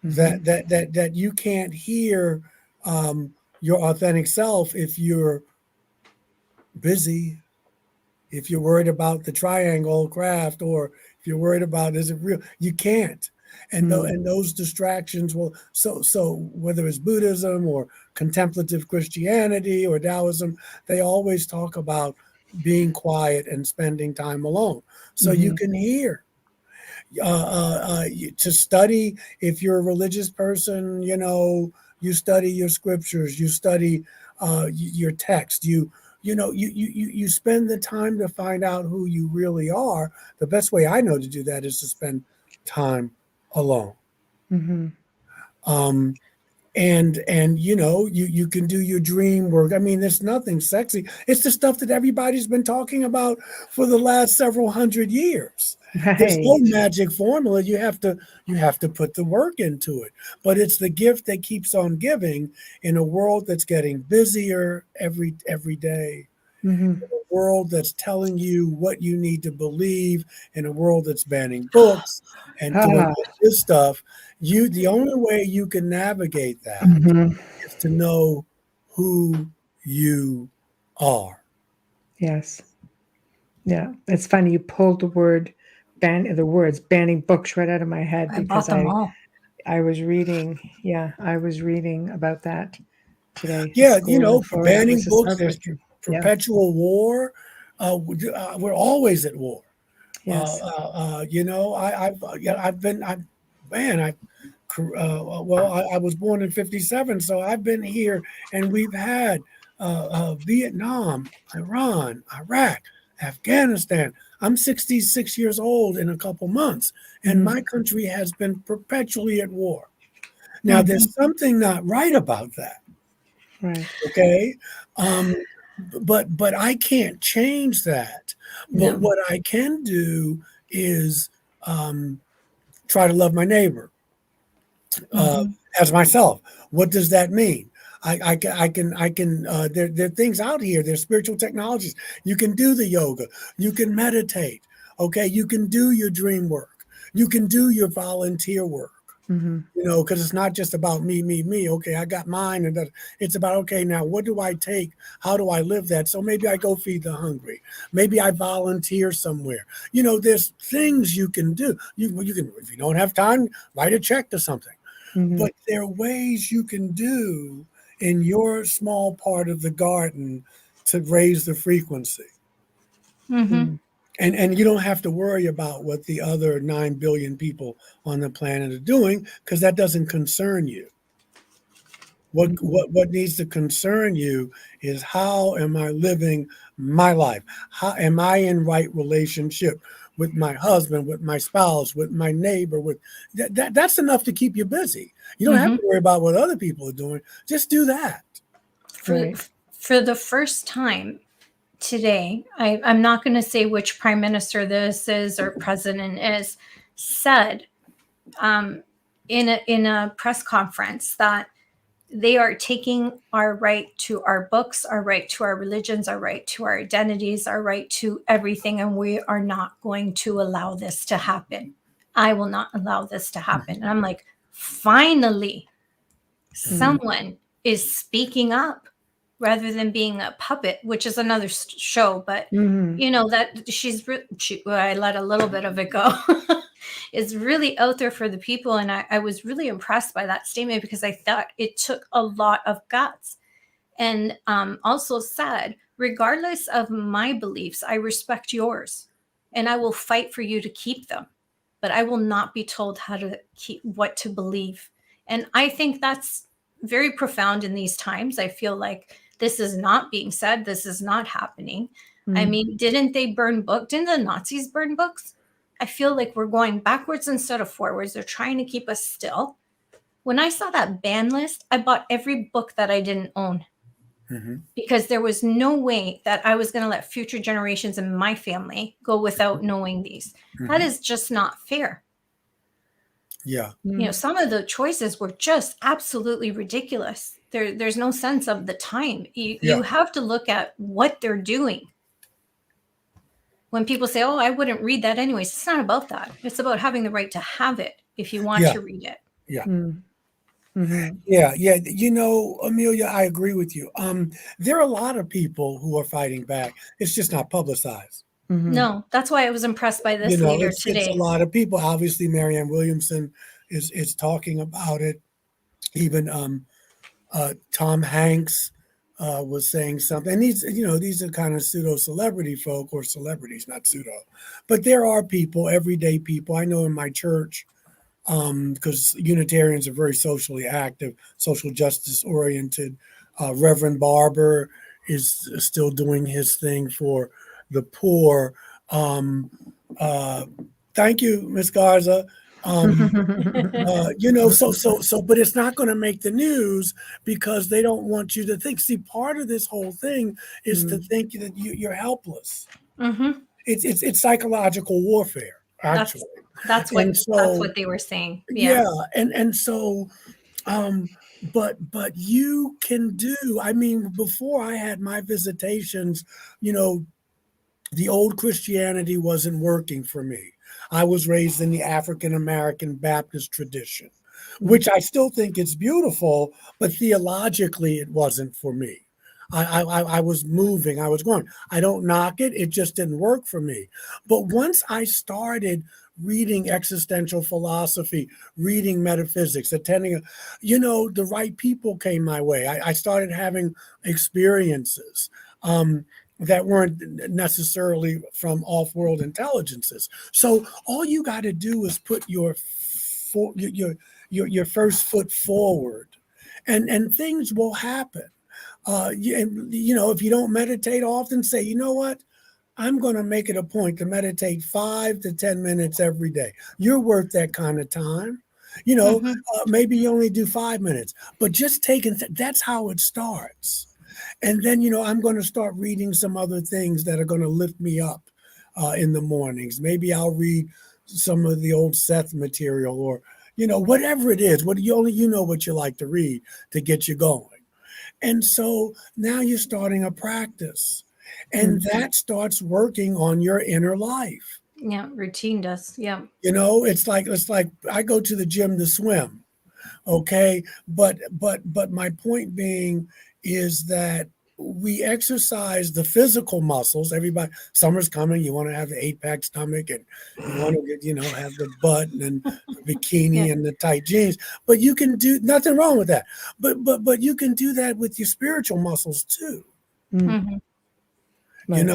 That you can't hear your authentic self if you're busy, if you're worried about the triangle craft, or if you're worried about is it real, you can't. And those distractions will so whether it's Buddhism or contemplative Christianity or Taoism, they always talk about being quiet and spending time alone so you can hear. To study, if you're a religious person, you study your scriptures, you study your text, you spend the time to find out who you really are. The best way I know to do that is to spend time alone. And you can do your dream work. I mean, there's nothing sexy. It's the stuff that everybody's been talking about for the last several hundred years. Right. There's no magic formula. You have to put the work into it. But it's the gift that keeps on giving in a world that's getting busier every day. In a world that's telling you what you need to believe, in a world that's banning books and doing this stuff. The only way you can navigate that is to know who you are. Yes. Yeah. It's funny. You pulled the words banning books right out of my head because I was reading. Yeah. I was reading about that today. Yeah. Banning books. There's perpetual war. We're always at war. Yes. I was born in 57, so I've been here, and we've had Vietnam, Iran, Iraq, Afghanistan. I'm 66 years old in a couple months, and my country has been perpetually at war. Now, there's something not right about that. Right. Okay. But I can't change that. No. But what I can do is try to love my neighbor as myself. What does that mean? There are things out here. There's spiritual technologies. You can do the yoga. You can meditate. Okay, you can do your dream work. You can do your volunteer work. Mm-hmm. Because it's not just about me. Okay, I got mine, and it's about, okay, now what do I take? How do I live that? So maybe I go feed the hungry. Maybe I volunteer somewhere. There's things you can do. You can, if you don't have time, write a check to something. Mm-hmm. But there are ways you can do in your small part of the garden to raise the frequency. Mm-hmm. And you don't have to worry about what the other 9 billion people on the planet are doing, because that doesn't concern you. What needs to concern you is, how am I living my life? How am I in right relationship with my husband, with my spouse, with my neighbor? With that's enough to keep you busy. You don't have to worry about what other people are doing. Just do that. For the first time today, I'm not going to say which prime minister this is or president is, said in a press conference that they are taking our right to our books, our right to our religions, our right to our identities, our right to everything, and we are not going to allow this to happen. I will not allow this to happen. And I'm like, finally, someone is speaking up rather than being a puppet, which is another show. But that I let a little bit of it go. Is really out there for the people. And I was really impressed by that statement, because I thought it took a lot of guts. And also said, regardless of my beliefs, I respect yours, and I will fight for you to keep them, but I will not be told what to believe. And I think that's very profound in these times. I feel like this is not being said. This is not happening. I mean, didn't the Nazis burn books? I feel like we're going backwards instead of forwards. They're trying to keep us still. When I saw that ban list, I bought every book that I didn't own, because there was no way that I was going to let future generations in my family go without knowing these. That is just not fair. Yeah. Some of the choices were just absolutely ridiculous. There's no sense of the time. You have to look at what they're doing. When people say, "Oh, I wouldn't read that anyways," it's not about that. It's about having the right to have it if you want to read it. Yeah. Yeah. Amelia, I agree with you. There are a lot of people who are fighting back. It's just not publicized. No, that's why I was impressed by this leader today. It's a lot of people. Obviously, Marianne Williamson is talking about it. Even Tom Hanks was saying something. And these are kind of pseudo celebrity folk, or celebrities, not pseudo, but there are people, everyday people. I know in my church, because Unitarians are very socially active, social justice oriented. Reverend Barber is still doing his thing for the poor. Thank you, Ms. Garza. But it's not going to make the news, because they don't want you to think. See, part of this whole thing is to think that you're helpless. It's psychological warfare, actually. That's what they were saying. Yeah. And so, but you can do, I mean, before I had my visitations, the old Christianity wasn't working for me. I was raised in the African American Baptist tradition, which I still think is beautiful, but theologically it wasn't for me. I was moving, I was going. I don't knock it, it just didn't work for me. But once I started reading existential philosophy, reading metaphysics, attending, the right people came my way. I started having experiences that weren't necessarily from off-world intelligences. So all you got to do is put your first foot forward, and things will happen. If you don't meditate often, say, you know what? I'm going to make it a point to meditate 5 to 10 minutes every day. You're worth that kind of time. Maybe you only do 5 minutes, but just that's how it starts. And then, I'm going to start reading some other things that are going to lift me up in the mornings. Maybe I'll read some of the old Seth material, or, whatever it is, what you know what you like to read to get you going. And so now you're starting a practice, and that starts working on your inner life. Yeah, routine does. Yeah. It's like I go to the gym to swim. Okay, but my point being is that we exercise the physical muscles. Everybody, summer's coming. You want to have the 8-pack stomach, and you want to have the butt and the bikini Yeah. and the tight jeans. But you can do nothing wrong with that. But you can do that with your spiritual muscles too. Mm-hmm. Right.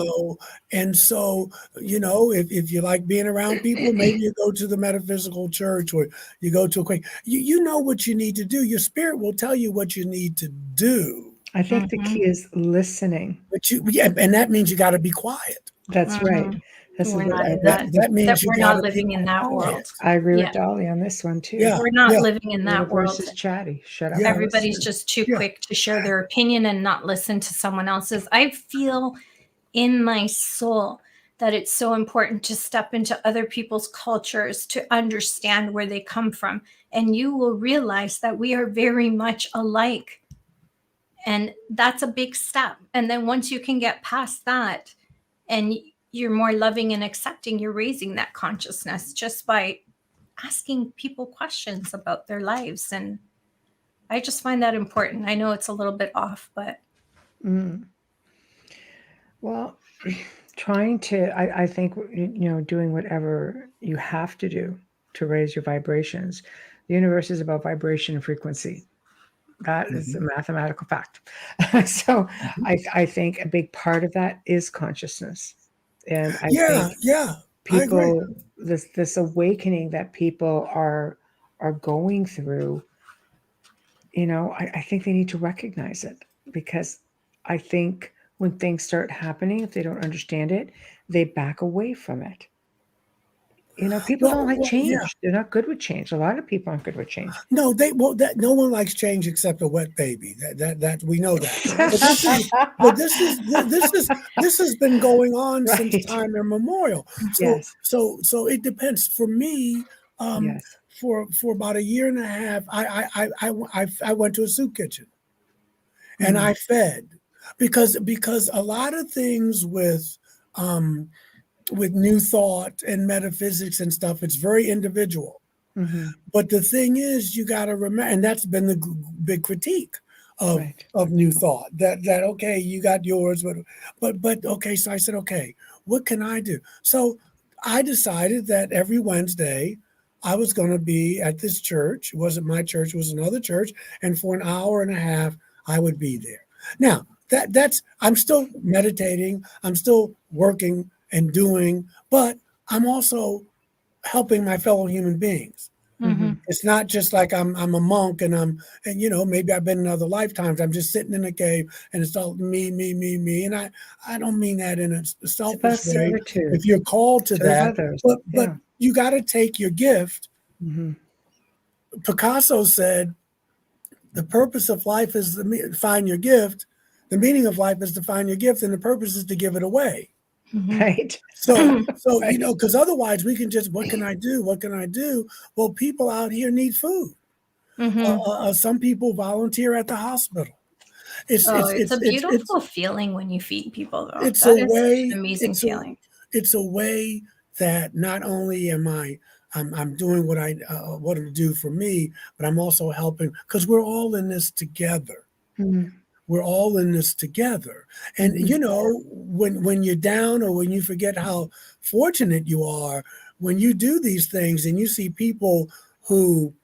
And so, if you like being around people, maybe you go to the metaphysical church, or you go to you know what you need to do. Your spirit will tell you what you need to do. I think the key is listening. But and that means you got to be quiet. That's right. We're not in that means we're not living in that world. I agree with Dolly on this one too. Yeah. We're not living in that world. Is chatty. Shut up. Yeah. Everybody's just too quick to share their opinion and not listen to someone else's. I feel in my soul that it's so important to step into other people's cultures to understand where they come from. And you will realize that we are very much alike. And that's a big step. And then once you can get past that and you're more loving and accepting, you're raising that consciousness just by asking people questions about their lives. And I just find that important. I know it's a little bit off, but. Well, trying to, I think, doing whatever you have to do to raise your vibrations. The universe is about vibration and frequency. That is a mathematical fact. So I think a big part of that is consciousness. And I think people, this awakening that people are going through, I think they need to recognize it, because I think when things start happening, if they don't understand it, they back away from it. People don't like change. Yeah. They're not good with change. A lot of people aren't good with change. No, no one likes change except a wet baby. That we know that. But this has been going on since time immemorial. So it depends. For me, for about a year and a half, I went to a soup kitchen, and I fed, because a lot of things with new thought and metaphysics and stuff, it's very individual. But the thing is, you got to remember, and that's been the big critique of new thought, that okay, you got yours, but okay. So I said, okay, what can I do? So I decided that every Wednesday I was going to be at this church. It wasn't my church, it was another church, and for an hour and a half I would be there. Now that's I'm still meditating, I'm still working and doing, but I'm also helping my fellow human beings. It's not just like I'm a monk and maybe I've been in other lifetimes. I'm just sitting in a cave and it's all me. And I don't mean that in a selfish way. If you're called to that, but you got to take your gift. Picasso said, the purpose of life is to find your gift. The meaning of life is to find your gift, and the purpose is to give it away. Right. So because otherwise we can just, what can I do? What can I do? Well, people out here need food. Some people volunteer at the hospital. It's a beautiful feeling when you feed people, though. It's an amazing feeling. It's a way that not only I'm doing what I want to do for me, but I'm also helping, because we're all in this together. We're all in this together. And, when you're down, or when you forget how fortunate you are, when you do these things and you see people who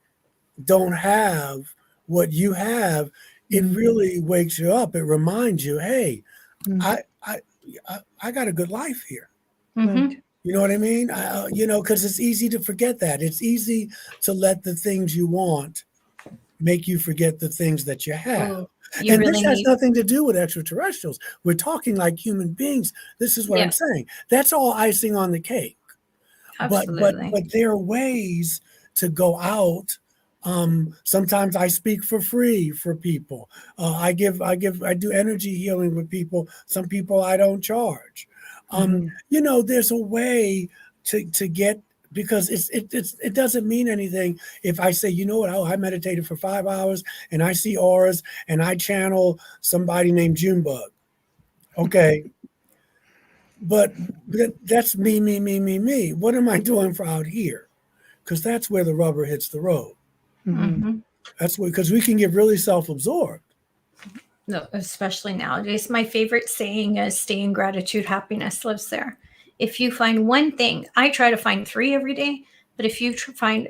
don't have what you have, it really wakes you up. It reminds you, hey, I got a good life here. You know what I mean? Because it's easy to forget that. It's easy to let the things you want make you forget the things that you have. This has nothing to do with extraterrestrials. We're talking like human beings. This is what I'm saying. That's all icing on the cake. Absolutely. But there are ways to go out. Sometimes I speak for free for people. I do energy healing with people. Some people I don't charge. There's a way to get because it doesn't mean anything if I say, you know what, I meditated for 5 hours and I see auras and I channel somebody named Junebug. Okay. But that's me. What am I doing for out here? Because that's where the rubber hits the road. That's because we can get really self-absorbed. No, especially nowadays. My favorite saying is stay in gratitude, happiness lives there. If you find one thing, I try to find 3 every day, but if you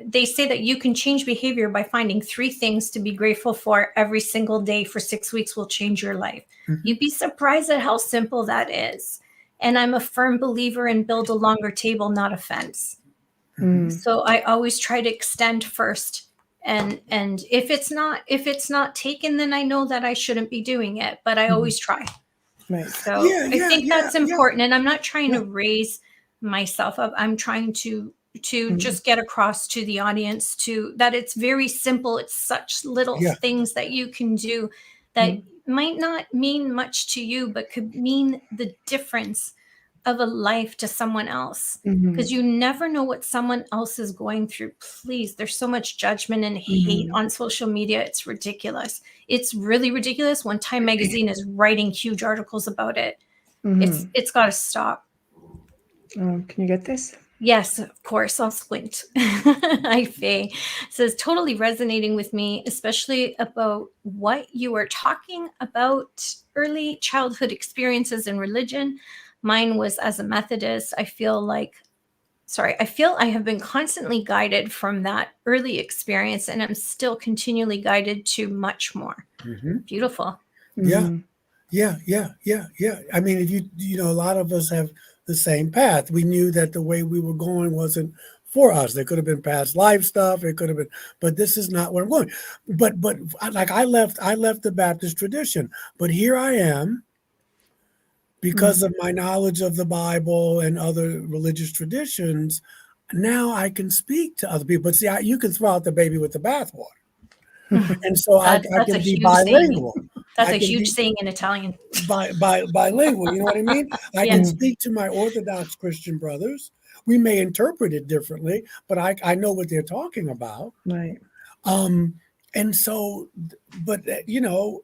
they say that you can change behavior by finding 3 things to be grateful for every single day for 6 weeks will change your life. You'd be surprised at how simple that is. And I'm a firm believer in build a longer table, not a fence. So I always try to extend first. And if it's not taken, then I know that I shouldn't be doing it, but I always try. Right. So I think that's important. And I'm not trying to raise myself up. I'm trying to just get across to the audience that it's very simple. It's such little things that you can do that might not mean much to you, but could mean the difference of a life to someone else, because you never know what someone else is going through. Please, there's so much judgment and hate on social media. It's ridiculous. It's really ridiculous when Time Magazine is writing huge articles about it. It's got to stop. Can you get this? Yes, of course. I'll squint. Faye says, totally resonating with me, especially about what you were talking about, early childhood experiences in religion. Mine was as a Methodist. I feel I have been constantly guided from that early experience, and I'm still continually guided to much more. Beautiful. Yeah. I mean, if you know, a lot of us have the same path. We knew that the way we were going wasn't for us. There could have been past life stuff. It could have been, but this is not where I'm going. But like I left the Baptist tradition, but here I am. Because of my knowledge of the Bible and other religious traditions, now I can speak to other people. But see, you can throw out the baby with the bathwater. And so I can be bilingual. That's a huge saying in Italian. Bilingual, you know what I mean? I can speak to my Orthodox Christian brothers. We may interpret it differently, but I know what they're talking about. Right. And so, but you know,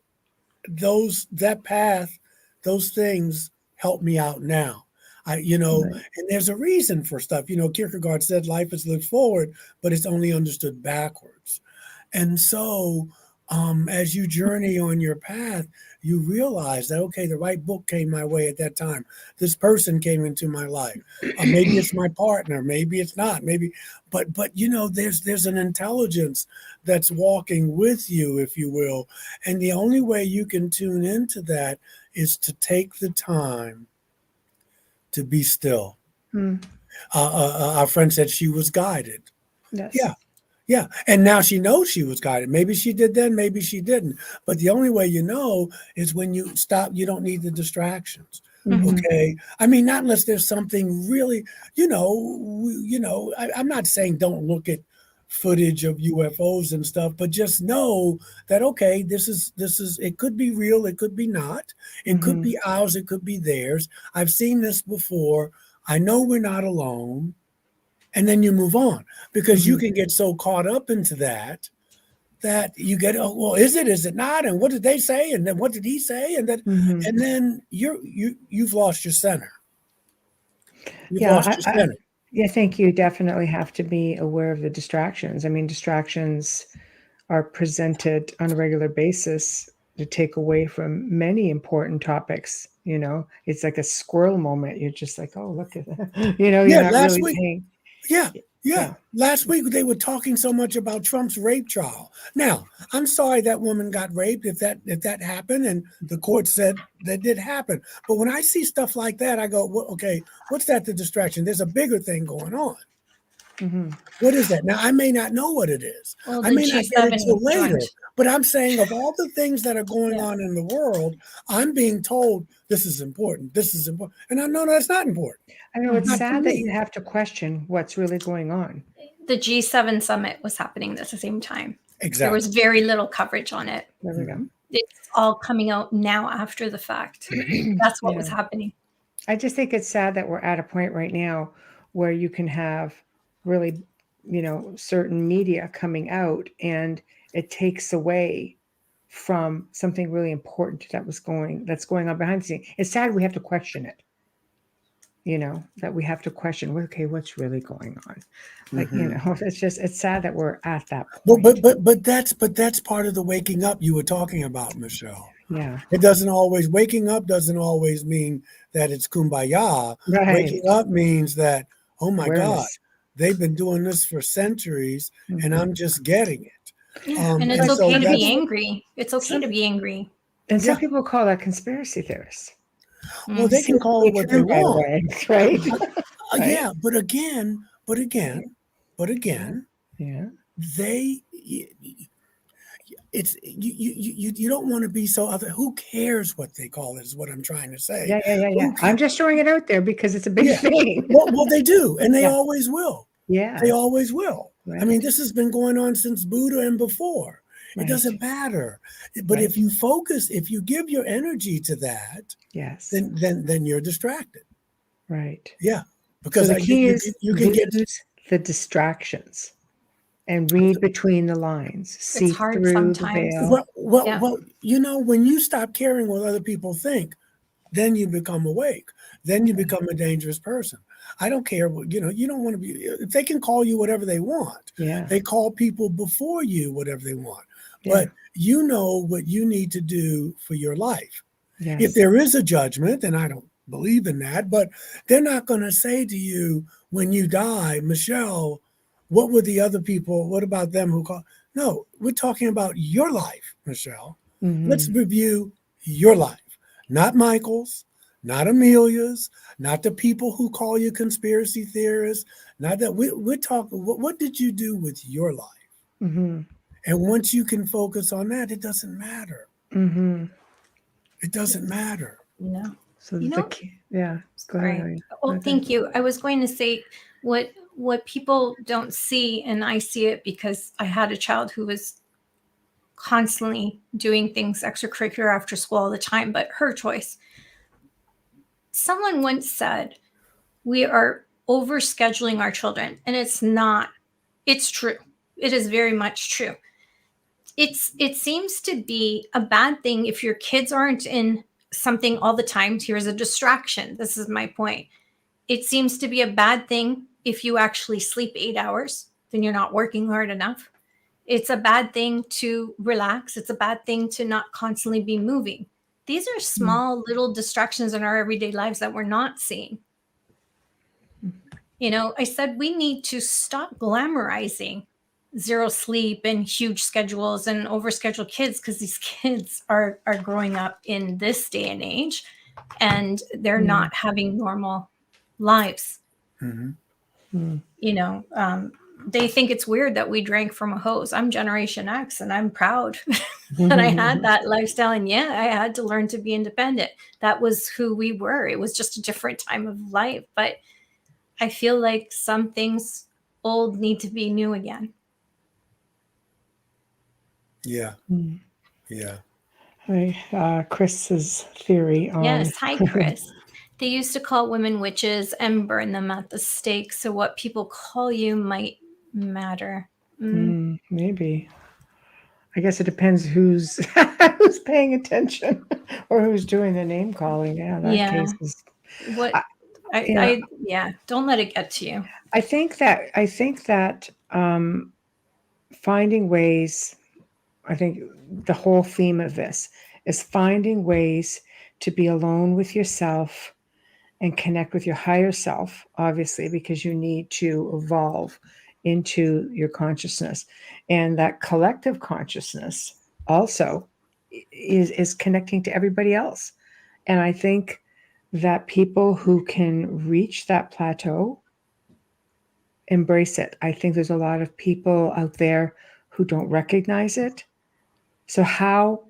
that path, those things help me out now. And there's a reason for stuff. Kierkegaard said life is lived forward, but it's only understood backwards. And so as you journey on your path, you realize that, okay, the right book came my way at that time. This person came into my life. Maybe it's my partner. Maybe it's not. Maybe, but there's an intelligence that's walking with you, if you will. And the only way you can tune into that is to take the time to be still. Our friend said she was guided. Yes. Yeah. And now she knows she was guided. Maybe she did then, maybe she didn't. But the only way you know is when you stop. You don't need the distractions. Okay. I mean, not unless there's something really, I'm not saying don't look at footage of UFOs and stuff, but just know that, okay, this is, it could be real. It could be not. It could be ours. It could be theirs. I've seen this before. I know we're not alone. And then you move on, because you can get so caught up into that you get, oh, well, is it not? And what did they say? And then what did he say? And then, and then you've lost your center. I think you definitely have to be aware of the distractions. I mean, distractions are presented on a regular basis to take away from many important topics. It's like a squirrel moment. You're just like, oh, look at that. You're not really paying. Yeah. Last week they were talking so much about Trump's rape trial. Now, I'm sorry that woman got raped if that happened, and the court said that did happen. But when I see stuff like that, I go, well, okay, what's that? The distraction? There's a bigger thing going on. What is that? Now, I may not know what it is. Well, I may not get it until later. But I'm saying, of all the things that are going on in the world, I'm being told this is important. This is important. And I know that's not important. I know it's sad that you have to question what's really going on. The G7 summit was happening at the same time. Exactly. There was very little coverage on it. There we go. It's all coming out now after the fact. That's what was happening. I just think it's sad that we're at a point right now where you can have really, certain media coming out, and it takes away from something really important that's going on behind the scenes. It's sad we have to question it. That we have to question, okay, what's really going on? Like, it's sad that we're at that Well, point. but that's part of the waking up you were talking about, Michelle. Yeah. Waking up doesn't always mean that it's kumbaya. Right. Waking up means that, oh my God, Awareness. they've been doing this for centuries and I'm just getting it. Yeah. And it's so okay to be angry. It's okay to be angry. And some people call that conspiracy theorists. Well, they can call it what they want. Right? Yeah, but again, yeah. You don't want to be so other. Who cares what they call it? Is what I'm trying to say. Yeah. I'm just throwing it out there because it's a big thing. Well, they do, and they always will. Yeah, they always will. Right. I mean, this has been going on since Buddha and before. Right. It doesn't matter. But if you focus, if you give your energy to that, yes, then you're distracted. Right. Yeah, because so the key is you can get the distractions. And read between the lines. See it's hard through sometimes. the veil. Well, when you stop caring what other people think, then you become awake. Then you become a dangerous person. I don't care what, you don't want to be, if they can call you whatever they want. Yeah. They call people before you whatever they want. Yeah. But you know what you need to do for your life. Yes. If there is a judgment, and I don't believe in that, but they're not going to say to you when you die, Michelle, what were the other people? What about them who call? No, we're talking about your life, Michelle. Mm-hmm. Let's review your life, not Michael's, not Amelia's, not the people who call you conspiracy theorists. Not that we're talking. What did you do with your life? Mm-hmm. And once you can focus on that, it doesn't matter. Mm-hmm. It doesn't matter. No. So yeah. Go ahead. Right. Oh, thank you. I was going to say what people don't see, and I see it because I had a child who was constantly doing things extracurricular after school all the time, but her choice. Someone once said, we are overscheduling our children, and it's not. It's true. It is very much true. It seems to be a bad thing if your kids aren't in something all the time. Here's a distraction. This is my point. It seems to be a bad thing if you actually sleep 8 hours, then you're not working hard enough. It's a bad thing to relax. It's a bad thing to not constantly be moving. These are small little distractions in our everyday lives that we're not seeing. I said we need to stop glamorizing zero sleep and huge schedules and overscheduled kids, because these kids are growing up in this day and age, and they're not having normal lives. Mm-hmm. They think it's weird that we drank from a hose. I'm Generation X, and I'm proud that I had that lifestyle. And I had to learn to be independent. That was who we were. It was just a different time of life. But I feel like some things old need to be new again. Yeah. Yeah. Chris's theory on... Yes. Hi, Chris. They used to call women witches and burn them at the stake. So what people call you might matter. Maybe. I guess it depends who's paying attention or who's doing the name calling. Yeah, that case is... don't let it get to you. I think that finding ways... I think the whole theme of this is finding ways to be alone with yourself and connect with your higher self, obviously, because you need to evolve into your consciousness. And that collective consciousness also is connecting to everybody else. And I think that people who can reach that plateau embrace it. I think there's a lot of people out there who don't recognize it. So how,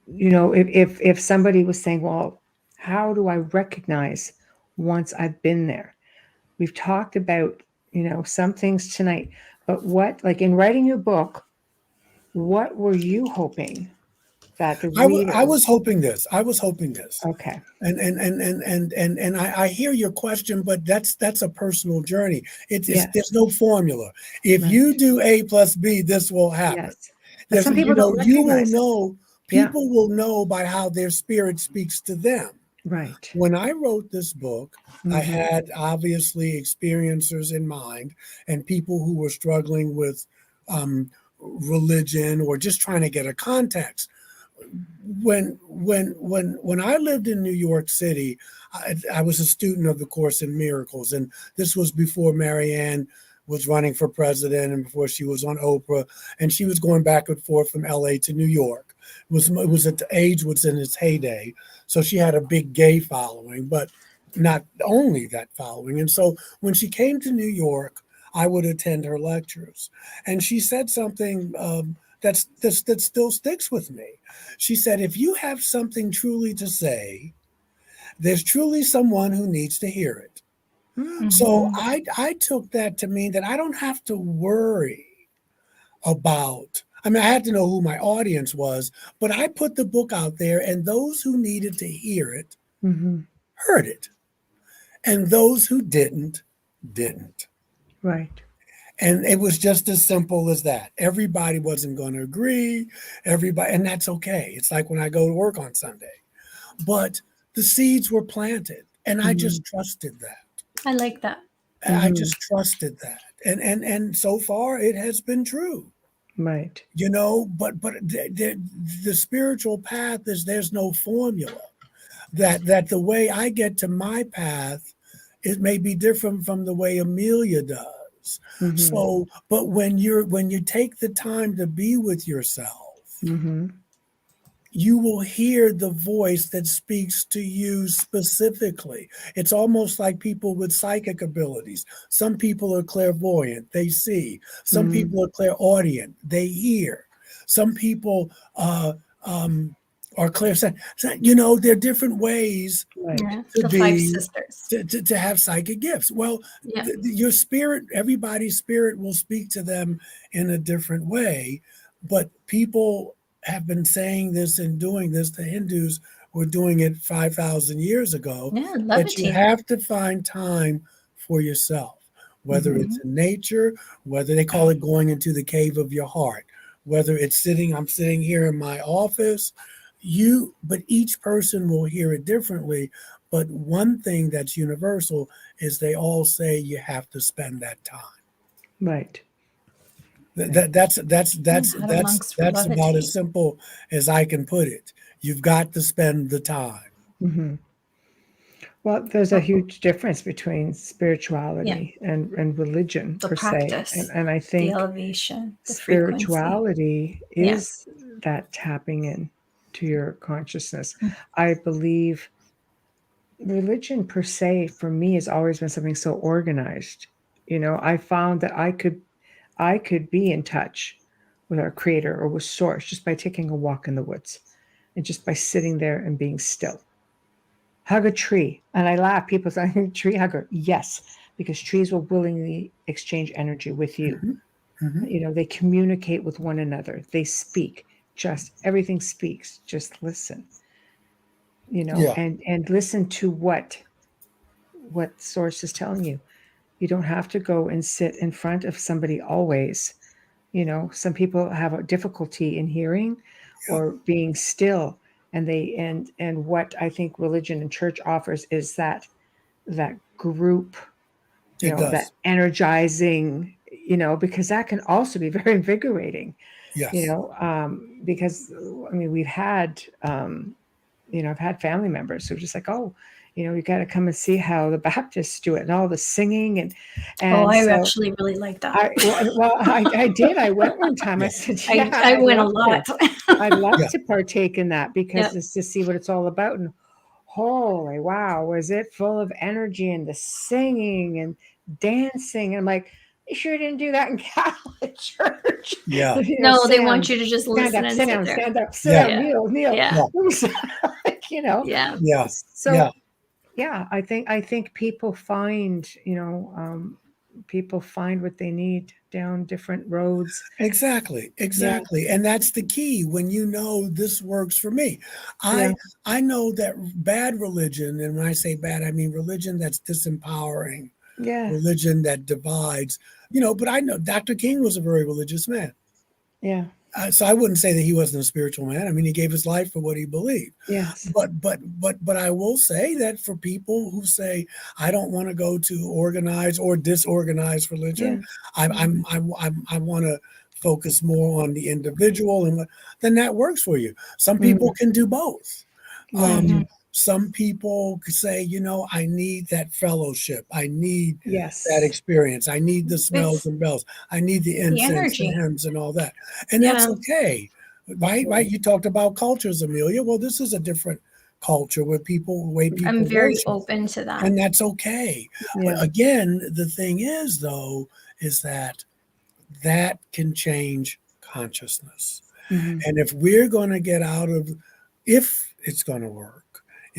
if somebody was saying, well, how do I recognize once I've been there? We've talked about, some things tonight, but what, like in writing your book, what were you hoping that the I readers. was hoping this. Okay. And I hear your question, but that's a personal journey. Yes. There's no formula. If Right. you do A plus B, this will happen. Yes. But some people don't you will recognize it. know, people will know by how their spirit speaks to them. Right. When I wrote this book, I Mhm. had obviously experiencers in mind and people who were struggling with religion or just trying to get a context. When I lived in New York City, I was a student of the Course in Miracles, and this was before Marianne was running for president and before she was on Oprah, and she was going back and forth from LA to New York. It was at the age was in its heyday, so she had a big gay following, but not only that following. And so when she came to New York, I would attend her lectures, and she said something that still sticks with me. She said, "If you have something truly to say, there's truly someone who needs to hear it." Mhm. So I took that to mean that I don't have to worry about. I mean, I had to know who my audience was, but I put the book out there, and those who needed to hear it Mhm. heard it, and those who didn't. Right. And it was just as simple as that. Everybody wasn't going to agree, and that's okay. It's like when I go to work on Sunday. But the seeds were planted, and I just trusted that. I like that. I just trusted that. And so far it has been true. Right. But the spiritual path is there's no formula. That the way I get to my path, it may be different from the way Amelia does. Mhm. So, but when you take the time to be with yourself, Mhm. you will hear the voice that speaks to you specifically. It's almost like people with psychic abilities. Some people are clairvoyant, they see. Some people are clairaudient, they hear. Some people are clairsentient. There are different ways Right. Yeah. to The be five sisters. to have psychic gifts. Well, Yeah. your spirit, everybody's spirit will speak to them in a different way, but people have been saying this and doing this. The Hindus were doing it 5,000 years ago, Yeah. that you Levitating. have to find time for yourself, whether it's in nature, whether they call it going into the cave of your heart, whether it's I'm sitting here in my office, but each person will hear it differently. But one thing that's universal is they all say you have to spend that time. Right. That's How do monks about levitate? as simple as I can put it. You've got to spend the time. Mm-hmm. Well, there's a huge difference between spirituality and religion The per se, practice, and I the think elevation, the frequency. spirituality is that tapping in to your consciousness. I believe religion per se for me has always been something so organized. I found that I could be in touch with our creator or with source just by taking a walk in the woods and just by sitting there and being still. Hug a tree. And I laugh. People say, tree hugger. Yes, because trees will willingly exchange energy with you. They communicate with one another. They speak. Just everything speaks. Just listen. And listen to what source is telling you. You don't have to go and sit in front of somebody always. Some people have a difficulty in hearing or being still. And what I think religion and church offers is that group, that energizing, because that can also be very invigorating. Yes. Because I mean, we've had, I've had family members who are just like, oh, you got to come and see how the Baptists do it and all the singing and I so actually really like that. I did. I went one time. I said, yeah, I went a lot. I'd love to partake in that because it's to see what it's all about. And holy wow, was it full of energy and the singing and dancing? And I'm like, you sure didn't do that in Catholic church? Yeah. No, they want you to just listen and sit there. Stand up, sit down, kneel. Yeah. So yeah, I think people find, people find what they need down different roads. Exactly. And that's the key. When you know this works for me, I know that bad religion, and when I say bad, I mean religion that's disempowering, religion that divides, but I know Dr. King was a very religious man. Yeah. So I wouldn't say that he wasn't a spiritual man. I mean, he gave his life for what he believed. Yes. But I will say that for people who say, I don't want to go to organized or disorganized religion, I want to focus more on the individual, and then that works for you. Some people can do both. Some people say, I need that fellowship. I need that experience. I need the smells and bells. I need the incense and hymns and all that. And that's okay. Right? You talked about cultures, Amelia. Well, this is a different culture where people I'm very worship, open to that. and that's okay. But again, the thing is, though, is that can change consciousness. And if we're going to get out of, if it's going to work,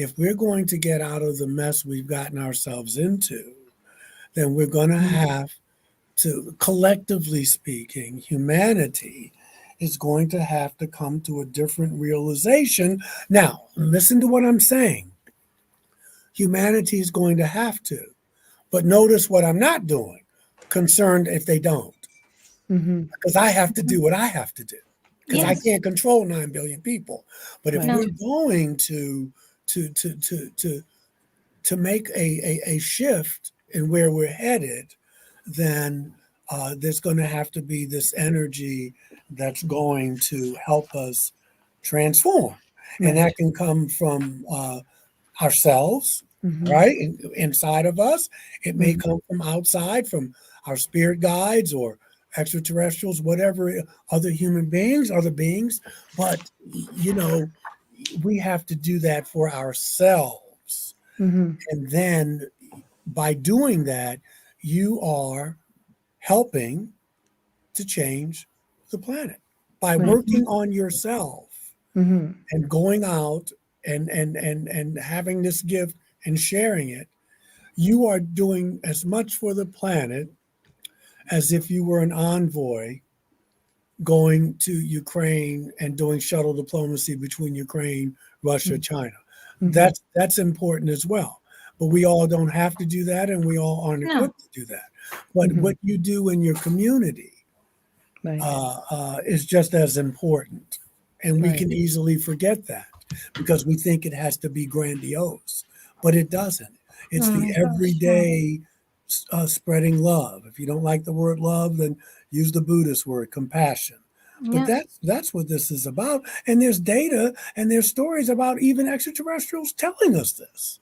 if we're going to get out of the mess we've gotten ourselves into, then we're going to have to, collectively speaking, humanity is going to have to come to a different realization. Now, listen to what I'm saying. Humanity is going to have to. But notice what I'm not doing, concerned if they don't. Because I have to do what I have to do. Because I can't control 9 billion people. But if we're going to make a shift in where we're headed, then there's going to have to be this energy that's going to help us transform. And that can come from ourselves, right? Inside of us. It may come from outside, from our spirit guides or extraterrestrials, whatever, other human beings, other beings. But, we have to do that for ourselves. And then by doing that, you are helping to change the planet. By working on yourself and going out and having this gift and sharing it, you are doing as much for the planet as if you were an envoy going to Ukraine and doing shuttle diplomacy between Ukraine, Russia, China. That's important as well. But we all don't have to do that, and we all aren't equipped to do that. But what you do in your community is just as important. And we can easily forget that because we think it has to be grandiose, but it doesn't. It's the everyday spreading love. If you don't like the word love, then use the Buddhist word, compassion. But that's what this is about. And there's data and there's stories about even extraterrestrials telling us this.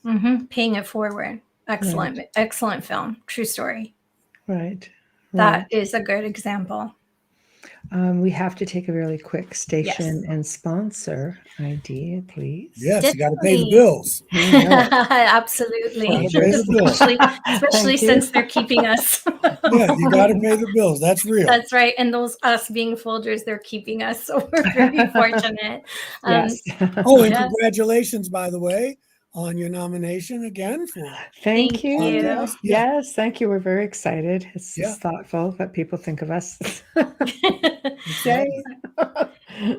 Paying it forward. Excellent. Excellent film. True story. Right. That is a good example. We have to take a really quick station and sponsor ID, please. Yes, you got to pay the bills. Absolutely. Especially since they're keeping us. You got to pay the bills. That's real. That's right. And those us being folders, they're keeping us. So we're very fortunate. And congratulations, by the way, on your nomination again. Thank you. Yes, thank you. We're very excited. It's just thoughtful that people think of us.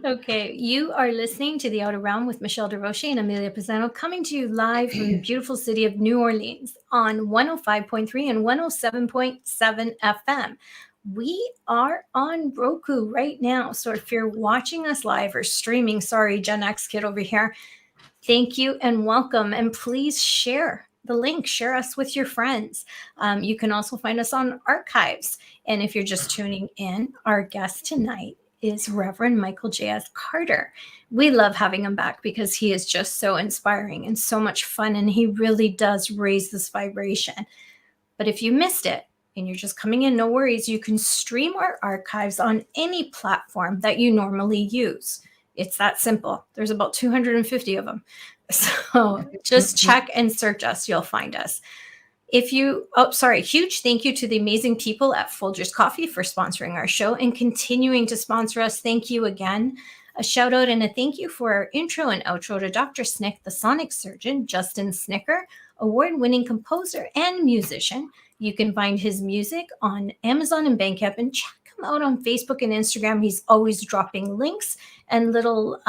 Okay, you are listening to The Outer Realm with Michelle DeRoche and Amelia Pisano, coming to you live from the beautiful city of New Orleans on 105.3 and 107.7 FM. We are on Roku right now. So if you're watching us live or streaming, sorry, Gen X kid over here, thank you and welcome. And please share the link. Share us with your friends. You can also find us on archives. And if you're just tuning in, our guest tonight is Reverend Michael JS.Carter. We love having him back because he is just so inspiring and so much fun. And he really does raise this vibration. But if you missed it and you're just coming in, no worries. You can stream our archives on any platform that you normally use. It's that simple. There's about 250 of them. So just check and search us. You'll find us. Huge thank you to the amazing people at Folgers Coffee for sponsoring our show and continuing to sponsor us. Thank you again. A shout out and a thank you for our intro and outro to Dr. Snick, the sonic surgeon, Justin Snicker, award-winning composer and musician. You can find his music on Amazon and Bandcamp, and check him out on Facebook and Instagram. He's always dropping links and little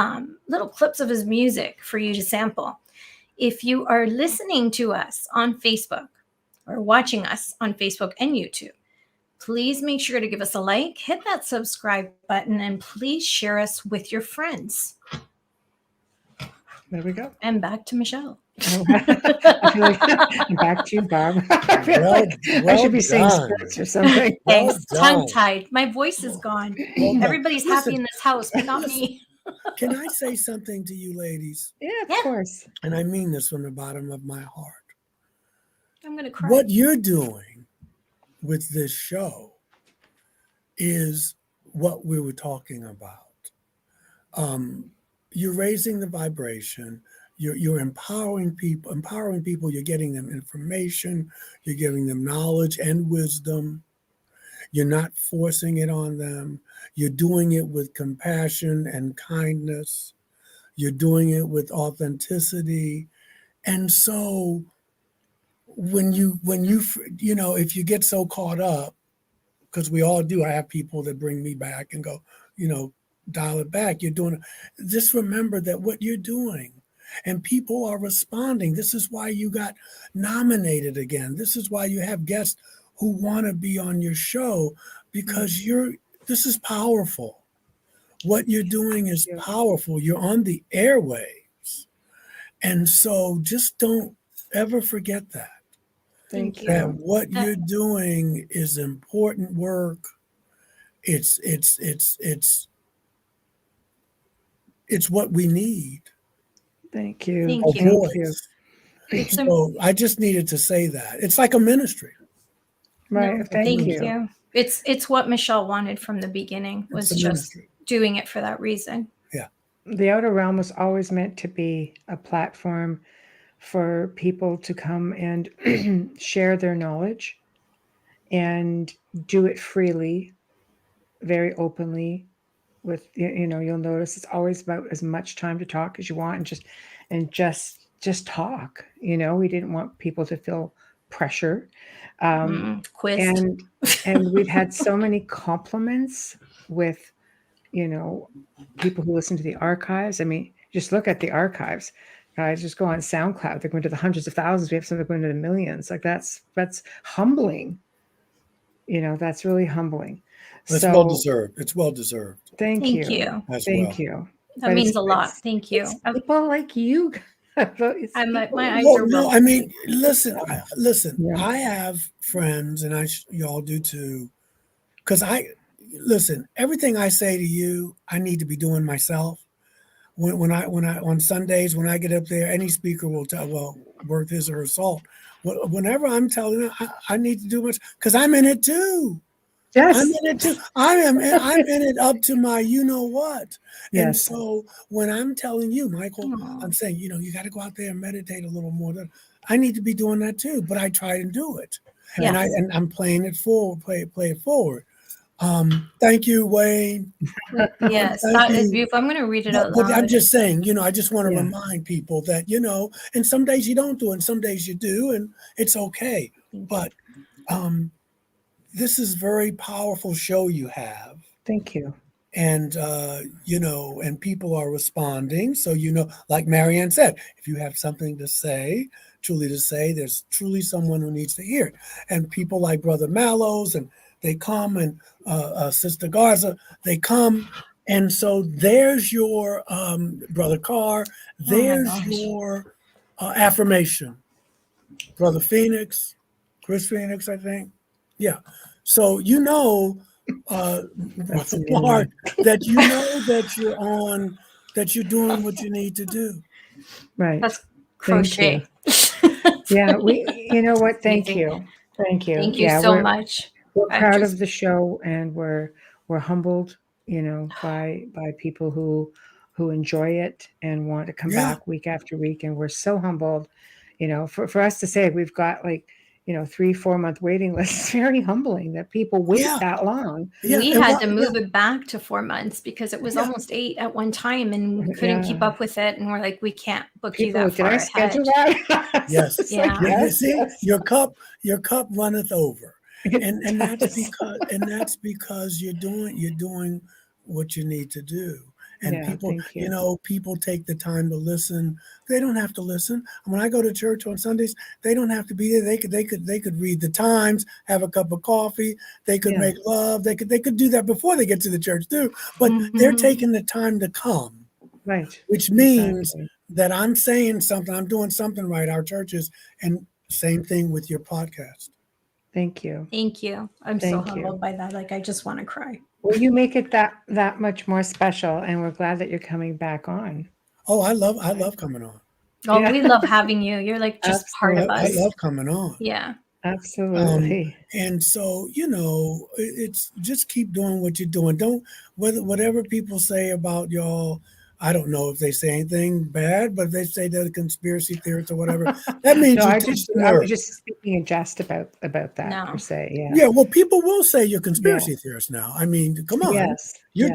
clips of his music for you to sample. If you are listening to us on Facebook or watching us on Facebook and YouTube, please make sure to give us a like, hit that subscribe button, and please share us with your friends. There we go. And back to Michelle. I feel like I'm back to you, Barb. I feel like I should be saying sports or something. Thanks. Tongue-tied. My voice is gone. Well, Everybody's happy in this house, but not me. Can I say something to you ladies? Yeah, of course. And I mean this from the bottom of my heart. I'm going to cry. What you're doing with this show is what we were talking about. You're raising the vibration. You're empowering people. You're getting them information. You're giving them knowledge and wisdom. You're not forcing it on them. You're doing it with compassion and kindness. You're doing it with authenticity. And so when you if you get so caught up, because we all do, I have people that bring me back and go, dial it back. You're doing it. Just remember that what you're doing, and people are responding. This is why you got nominated again. This is why you have guests who want to be on your show, because this is powerful. What you're doing is powerful. You're on the airwaves. And so just don't ever forget that. Thank you. That what you're doing is important work. It's what we need. Thank you. Thank A you. voice. So I just needed to say that. It's like a ministry. Right. No, thank you. It's what Michelle wanted from the beginning, was It's a just ministry. doing it for that reason. Yeah. The Outer Realm was always meant to be a platform for people to come and share their knowledge and do it freely, very openly. With you'll notice it's always about as much time to talk as you want, and just talk. We didn't want people to feel pressure. Quizzed. And we've had so many compliments with people who listen to the archives. I mean, just look at the archives. Guys, just go on SoundCloud. They're going to the hundreds of thousands. We have some that are going to the millions. Like that's humbling. That's really humbling. It's well deserved. It's well deserved. Thank you. Thank you. That means a lot. Thank you. People like you. My eyes are no, I mean, listen. Yeah. I have friends, and y'all do too. Because everything I say to you, I need to be doing myself. When I on Sundays when I get up there, any speaker will worth his or her salt. Whenever I'm telling them, I need to do much, because I'm in it too. Yes, I'm in it too. I'm in it up to my what. Yes. And so when I'm telling you, Michael, I'm saying, you got to go out there and meditate a little more. I need to be doing that too, but I try and do it. Yes. And I'm playing it forward, play it forward. Thank you, Wayne. Yes, that is beautiful. I'm going to read it out loud. But I'm just saying, I just want to remind people that, and some days you don't do it, and some days you do, and it's okay. But this is very powerful show you have. Thank you. And, and people are responding. So, like Marianne said, if you have something to say, there's truly someone who needs to hear it. And people like Brother Mallows, and they come, and Sister Garza, they come. And so there's your Brother Carr, there's your affirmation. Brother Phoenix, Chris Phoenix, I think. Yeah. So Brother Clark, that you're on, that you're doing what you need to do. Right. That's crochet. Yeah, you know what? Thank you. Thank you so much. We're proud of the show, and we're humbled, by people who enjoy it and want to come back week after week. And we're so humbled, for us to say we've got 3-4 month waiting list. It's very humbling that people wait that long. We had to move it back to 4 months because it was almost 8 at one time, and we couldn't keep up with it. And we're like, we can't book you that far ahead. Schedule that? Yes. Yes, See, yes. your cup runneth over. And that's because you're doing what you need to do. And people take the time to listen. They don't have to listen. When I go to church on Sundays, they don't have to be there. They could read the Times, have a cup of coffee. They could make love. They could do that before they get to the church too. But they're taking the time to come, right? Which means that I'm saying something. I'm doing something right. Our churches, and same thing with your podcast. Thank you. Thank you. I'm so humbled by that. Like, I just want to cry. Well, you make it that much more special, and we're glad that you're coming back on. Oh, I love coming on. Oh, we love having you. You're like just part of us. I love coming on. Yeah, absolutely. And so, it's just keep doing what you're doing. Don't whatever people say about y'all. I don't know if they say anything bad, but if they say they're conspiracy theorists or whatever, that means I was just speaking in jest about that per se. Yeah. Yeah. Well, people will say you're conspiracy theorists now. I mean, come on. Yes. You're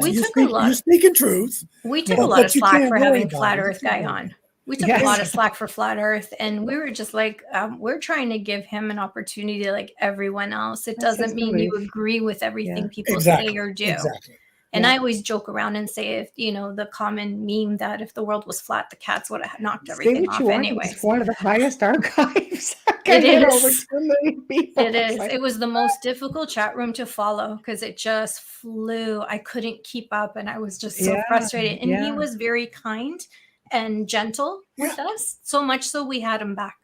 speaking truth. We took a lot of slack for having Flat Earth guy on. We took a lot of slack for Flat Earth, and we were just like, we're trying to give him an opportunity like everyone else. It doesn't mean you agree with everything people say or do. Exactly. And I always joke around and say, if the common meme that if the world was flat, the cats would have knocked everything off anyway. It's one of the highest archives. It is. Over 2 million people. It is. It was the most difficult chat room to follow because it just flew. I couldn't keep up, and I was just so frustrated. And he was very kind and gentle with us, so much so we had him back.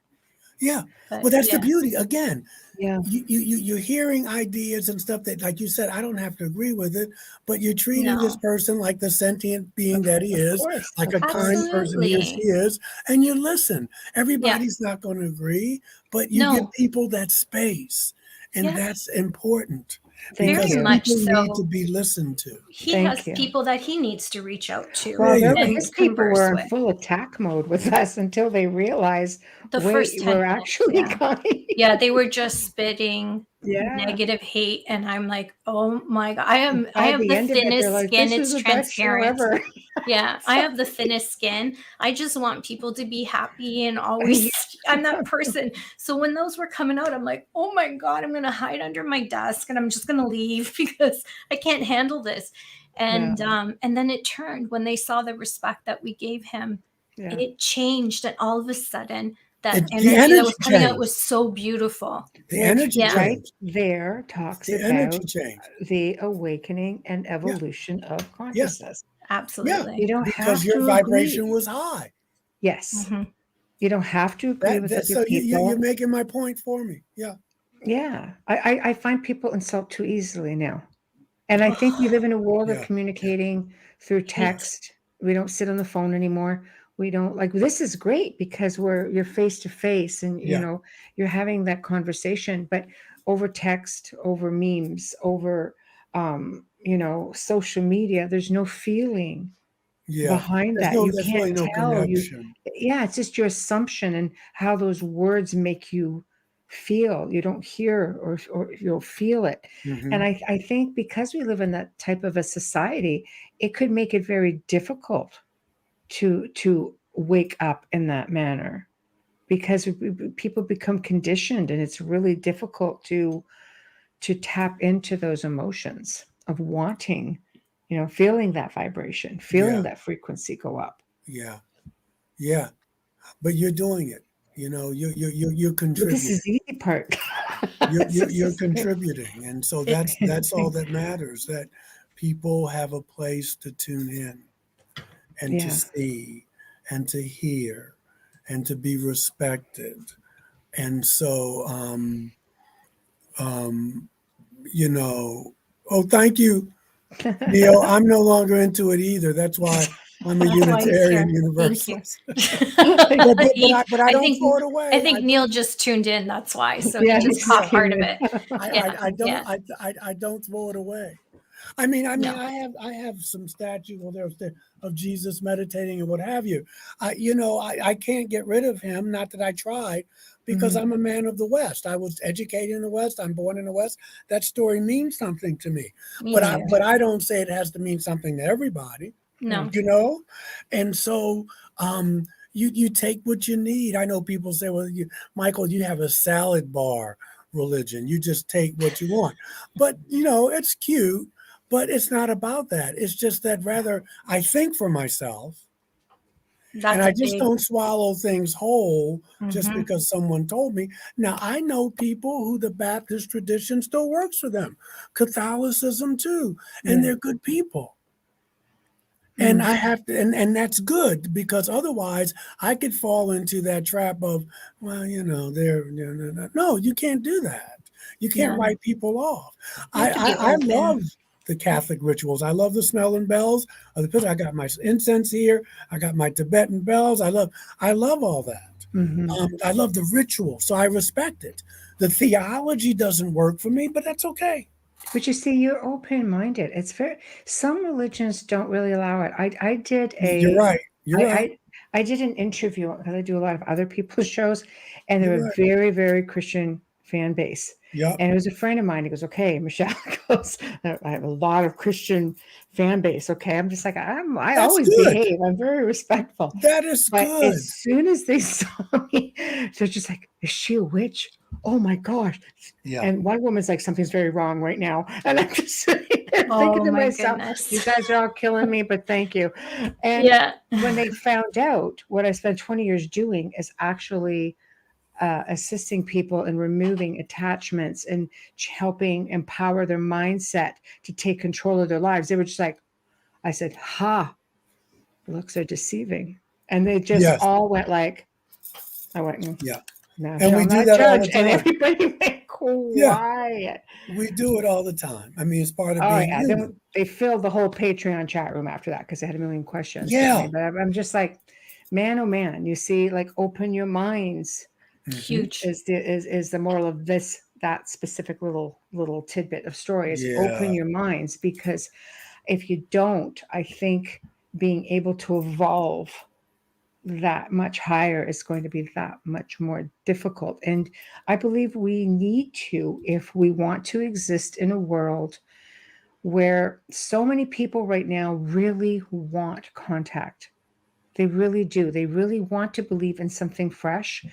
Yeah. Well, that's the beauty. Again, you're hearing ideas and stuff that, like you said, I don't have to agree with it, but you're treating this person like the sentient being that he is, like a kind person he or she is, and you listen. Everybody's not going to agree, but you give people that space, and that's important. Very much so. Need to be listened to. He has people that he needs to reach out to. Well, these people were in full attack mode with us until they realized we're actually kind. Yeah, they were just spitting negative hate, and I'm like, oh my God, I have the thinnest skin. It's transparent. Yeah, I have the thinnest skin. I just want people to be happy and always. I'm that person. So when those were coming out, I'm like, oh my God, I'm gonna hide under my desk and I'm just gonna leave because I can't handle this. And then it turned when they saw the respect that we gave him. It changed, and all of a sudden, that energy that was coming out was so beautiful. The energy right there talks about the awakening and evolution of consciousness. Absolutely. You don't because your vibration was high. Yes. Mm-hmm. You don't have to agree with other people. You're making my point for me. Yeah. Yeah. I find people insult too easily now. And I think we live in a world of communicating through text. We don't sit on the phone anymore. We don't this is great because you're face to face and you're having that conversation, but over text, over memes, over social media, there's no feeling behind that. You can't tell. It's just your assumption and how those words make you feel. You don't hear or you'll feel it. Mm-hmm. And I think because we live in that type of a society, it could make it very difficult to wake up in that manner because people become conditioned, and it's really difficult to tap into those emotions of wanting, feeling that vibration, feeling that frequency go up. Yeah. But you're doing it. You're contributing. This is the easy part. You're contributing, and so that's all that matters. That people have a place to tune in, and to see, and to hear, and to be respected, and so Oh, thank you, Neil. I'm no longer into it either. That's why I'm a Unitarian Universalist. but I don't throw it away. I think Neil just tuned in. That's why. So he just caught part of it. I don't throw it away. No. I have some statues. Well, there's of Jesus meditating and what have you. I can't get rid of him. Not that I tried, because I'm a man of the West. I was educated in the West. I'm born in the West. That story means something to me. Yeah. But I don't say it has to mean something to everybody. No. And so you take what you need. I know people say, well, Michael, you have a salad bar religion. You just take what you want. But it's cute, but it's not about that. It's just that rather I think for myself, and I just don't swallow things whole just because someone told me. Now, I know people who the Baptist tradition still works for them, Catholicism too, and they're good people. And I have to, and that's good, because otherwise I could fall into that trap of, well, no, you can't do that. You can't write people off. I love the Catholic rituals. I love the smelling bells of the pit. I got my incense here. I got my Tibetan bells. I love all that. I love the ritual, so I respect it. The theology doesn't work for me, but that's okay. But you see, you're open-minded. It's some religions don't really allow it. I did You're right. You're right. I did an interview, because I do a lot of other people's shows, and they're You're a right. very, very Christian fan base. Yep. And it was a friend of mine. He goes, okay, Michelle goes, I have a lot of Christian fan base. Okay. I'm just like, I That's always good. behave. I'm very respectful. That is But good. as soon as they saw me, they're just like, is she a witch? Oh my gosh. Yeah. And one woman's like, something's very wrong right now. And I'm just sitting there thinking to myself, goodness. you guys are all killing me, but thank you. And when they found out, what I spent 20 years doing is actually assisting people in removing attachments and helping empower their mindset to take control of their lives. They were just like, I said, looks are deceiving. And they just all went like, I went, no, and we do that all the time. And everybody went quiet. We do it all the time. I mean, it's part of being human. Then they filled the whole Patreon chat room after that, because they had a million questions. Yeah. But I'm just like, man, oh man, you see, like, open your minds. Huge is the moral of that specific little tidbit of story is open your minds, because if you don't, I think being able to evolve that much higher is going to be that much more difficult. And I believe we need to, if we want to exist in a world where so many people right now really want contact. They really do. They really want to believe in something fresh.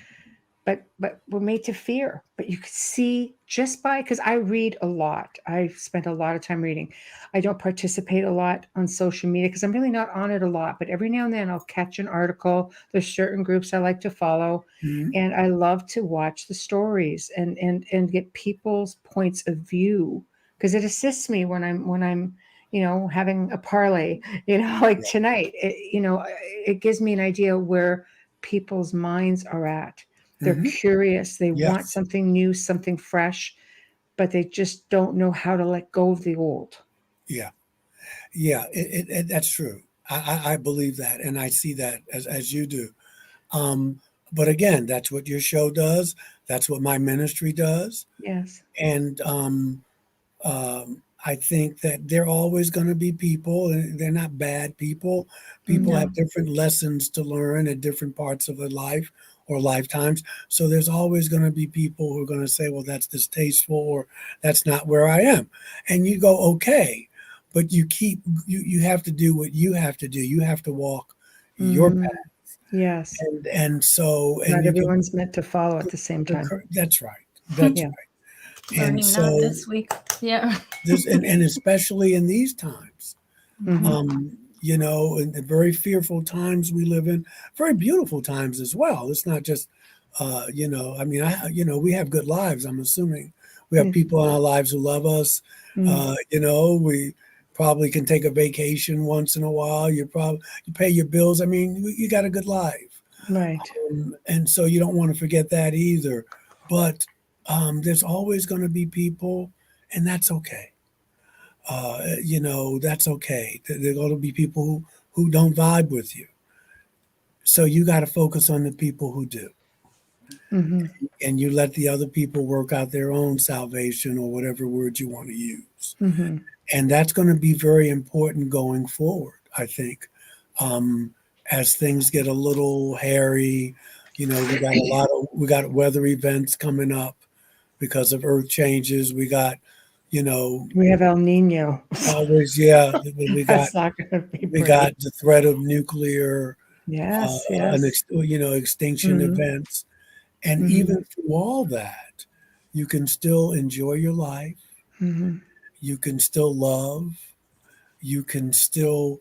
But we're made to fear. But you could see just because I read a lot. I've spent a lot of time reading. I don't participate a lot on social media because I'm really not on it a lot. But every now and then I'll catch an article. There's certain groups I like to follow. And I love to watch the stories and get people's points of view, because it assists me when I'm having a parlay, like tonight. It gives me an idea where people's minds are at. They're curious. They want something new, something fresh, but they just don't know how to let go of the old. Yeah. That's true. I believe that, and I see that as you do. But again, that's what your show does. That's what my ministry does. Yes. And I think that there are always going to be people, and they're not bad people. People have different lessons to learn at different parts of their life or lifetimes. So there's always going to be people who are going to say, well, that's distasteful, or that's not where I am. And you go, okay, but you have to do what you have to do. You have to walk your path. Yes. And so, not everyone's meant to follow at the same time. That's right. That's right. Learning and so that this week. Yeah. and especially in these times, in the very fearful times we live in, very beautiful times as well. It's not just, we have good lives. I'm assuming we have people in our lives who love us. We probably can take a vacation once in a while. You pay your bills. I mean, you got a good life. Right. And so you don't want to forget that either. But there's always going to be people, and that's okay. That's okay. There are going to be people who don't vibe with you. So you got to focus on the people who do. and you let the other people work out their own salvation, or whatever word you want to use. And that's going to be very important going forward, I think. As things get a little hairy, we got weather events coming up because of earth changes. We got, we have El Nino. always, we got That's not going to be we pretty. got the threat of nuclear, Yes. extinction events. And even through all that, you can still enjoy your life. You can still love. You can still,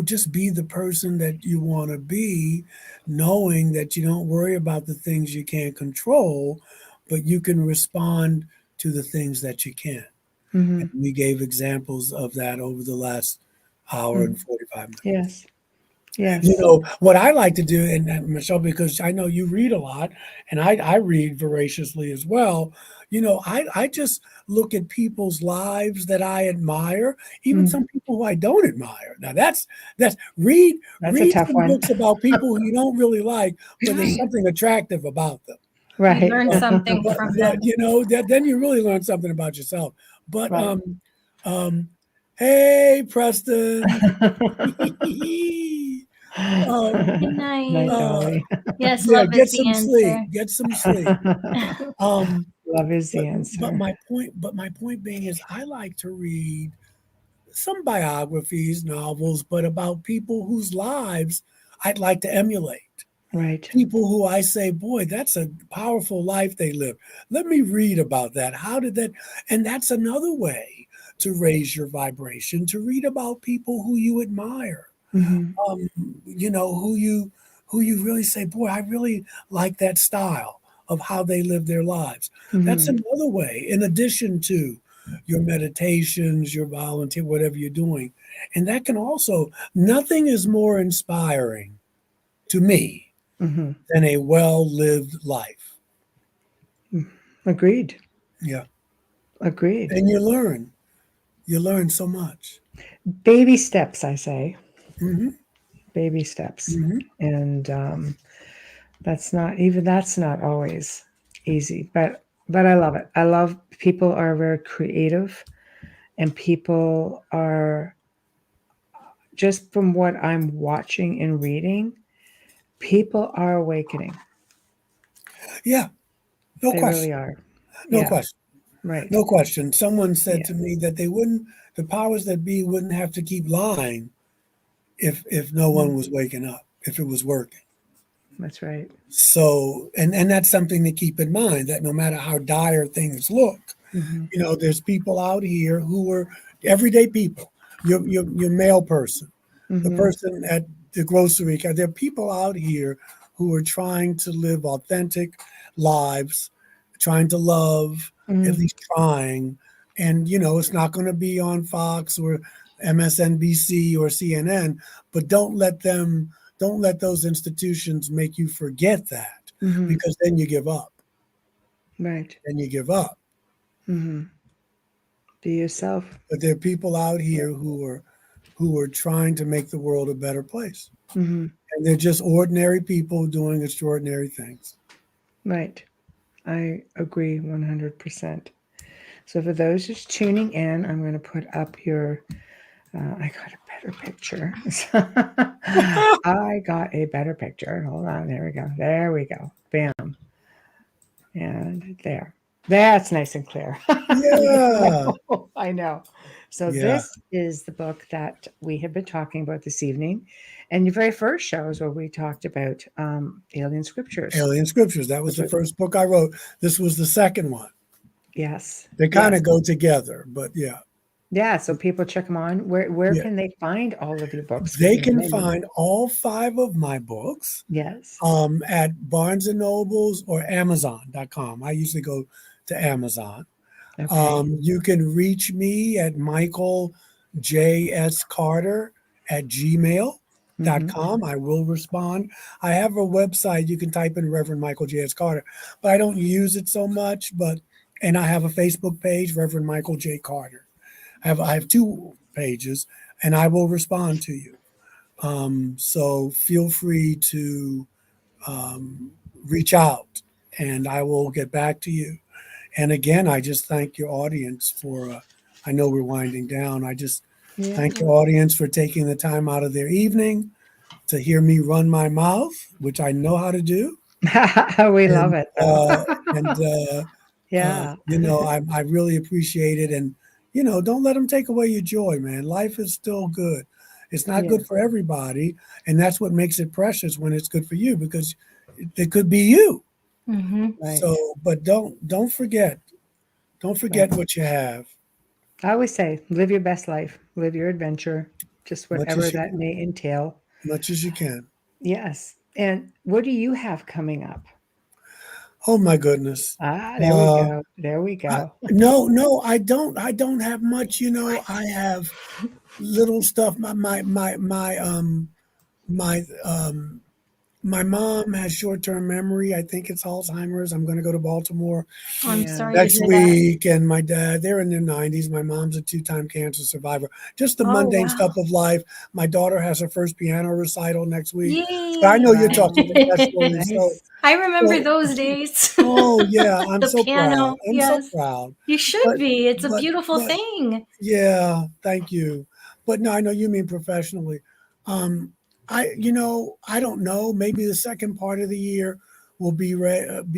just be the person that you want to be, knowing that you don't worry about the things you can't control, but you can respond to the things that you can. And we gave examples of that over the last hour and 45 minutes. Yes. What I like to do, and Michelle, because I know you read a lot, and I read voraciously as well. I just look at people's lives that I admire, even some people who I don't admire. Now that's read a tough some one. books about people who you don't really like, but there's something attractive about them. Right. You learn something from them. Then you really learn something about yourself. But Right. Hey, Preston. Good night. Dolly. Yes, love Get is the some answer. sleep. Get some sleep. Love is the answer. But my point being is, I like to read some biographies, novels, but about people whose lives I'd like to emulate. Right. People who I say, boy, that's a powerful life they live. Let me read about that. How did that? And that's another way to raise your vibration, to read about people who you admire, who you really say, boy, I really like that style of how they live their lives. That's another way, in addition to your meditations, your volunteer, whatever you're doing. And that can also, nothing is more inspiring to me than a well-lived life. Agreed. Yeah. Agreed. And you learn so much. Baby steps, I say. Baby steps. And that's not always easy, but I love it. I love people are very creative, and people are, just from what I'm watching and reading, people are awakening. Yeah. No They question. really are. No question. Right. No question. Someone said to me that the powers that be wouldn't have to keep lying if no one was waking up, if it was working. That's right. So, and that's something to keep in mind, that no matter how dire things look, there's people out here who are everyday people. Your mail person, the person at the grocery car. There are people out here who are trying to live authentic lives, trying to love, at least trying. And, it's not going to be on Fox or MSNBC or CNN, but don't let those institutions make you forget that, because then you give up. Right. Then you give up. Be yourself. But there are people out here who are trying to make the world a better place. And they're just ordinary people doing extraordinary things. Right. I agree 100%. So for those just tuning in, I'm going to put up your, I got a better picture. I got a better picture. Hold on. There we go. There we go. Bam. And there. That's nice and clear. Yeah. I know. So this is the book that we have been talking about this evening. And your very first show is where we talked about Alien Scriptures. Alien Scriptures. That was the first book I wrote. This was the second one. Yes. They kind of go together, but yeah. Yeah, so people check them on. Where can they find all of your books? They can find all 5 of my books. Yes. At Barnes and Nobles or Amazon.com. I usually go to Amazon. Okay. You can reach me at Michael JS.Carter at gmail.com. I will respond. I have a website. You can type in Reverend Michael J.S. Carter, but I don't use it so much. And I have a Facebook page, Reverend Michael J. Carter. I have 2 pages, and I will respond to you. So feel free to reach out, and I will get back to you. And again, I just thank your audience for. I know we're winding down. I just thank your audience for taking the time out of their evening to hear me run my mouth, which I know how to do. We love it. Yeah. I really appreciate it. And, don't let them take away your joy, man. Life is still good. It's not good for everybody. And that's what makes it precious when it's good for you, because it could be you. Right. So, but don't forget what you have. I always say, live your best life, live your adventure, just whatever that may entail. Much as you can. Yes. And what do you have coming up? Oh my goodness. There we go. There we go. No, I don't have much, I have little stuff. My mom has short-term memory. I think it's Alzheimer's. I'm going to go to Baltimore I'm sorry next to hear week. And my dad, they're in their 90s. My mom's a 2-time cancer survivor. Just the mundane stuff of life. My daughter has her first piano recital next week. So I know you're talking about that story. Nice. So, I remember those days. Oh yeah, I'm The so piano, proud. I'm so proud. You should be. It's a beautiful but thing. yeah, thank you. But no, I know you mean professionally. I don't know. Maybe the second part of the year will be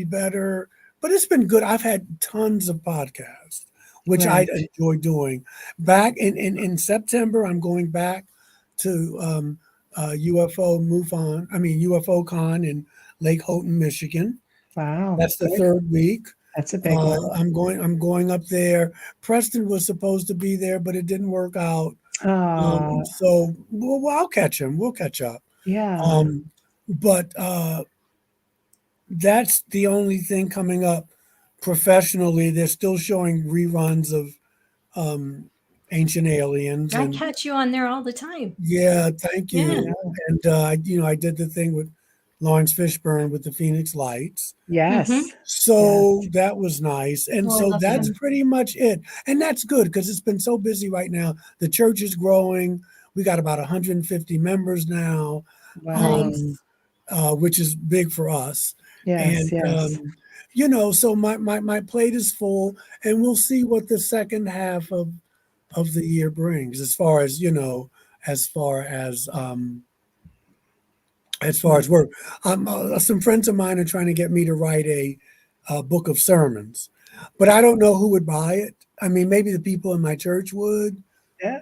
better. But it's been good. I've had tons of podcasts, which I enjoy doing. Back in September, I'm going back to UFO Con in Lake Houghton, Michigan. Wow. That's the third week. That's a big one. I'm going up there. Preston was supposed to be there, but it didn't work out. So I'll catch him. We'll catch up. Yeah. But that's the only thing coming up professionally. They're still showing reruns of Ancient Aliens. I catch you on there all the time. Yeah, thank you. Yeah. And I did the thing with Lawrence Fishburne with the Phoenix Lights. Yes. So that was nice. And so that's pretty much it. And that's good, because it's been so busy right now. The church is growing. We got about 150 members now, which is big for us. Yes, so my plate is full, and we'll see what the second half of the year brings, as far as work. Some friends of mine are trying to get me to write a book of sermons, but I don't know who would buy it. I mean, maybe the people in my church would. Yeah.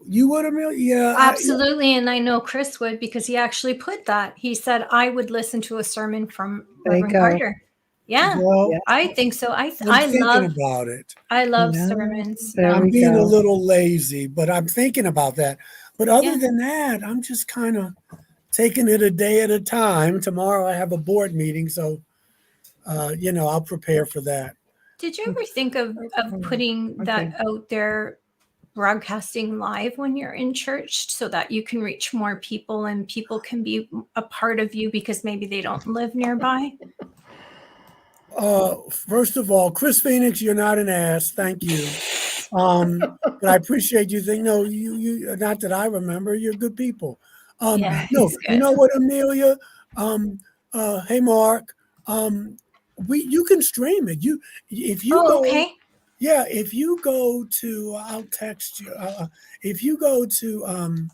You would, Amelia? Yeah. Absolutely. And I know Chris would, because he actually put that. He said, I would listen to a sermon from Reverend Carter. Yeah, I think so. I love about it. I love sermons. I'm being a little lazy, but I'm thinking about that. But other than that, I'm just kind of taking it a day at a time. Tomorrow I have a board meeting, so I'll prepare for that. Did you ever think of putting that out there, broadcasting live when you're in church, so that you can reach more people and people can be a part of you because maybe they don't live nearby? First of all, Chris Phoenix, you're not an ass. Thank you. But I appreciate you think, no, you not that I remember, you're good people. No, you know what, Amelia? Hey, Mark, you can stream it. If you go, okay. Yeah, if you go to, I'll text you. If you go to,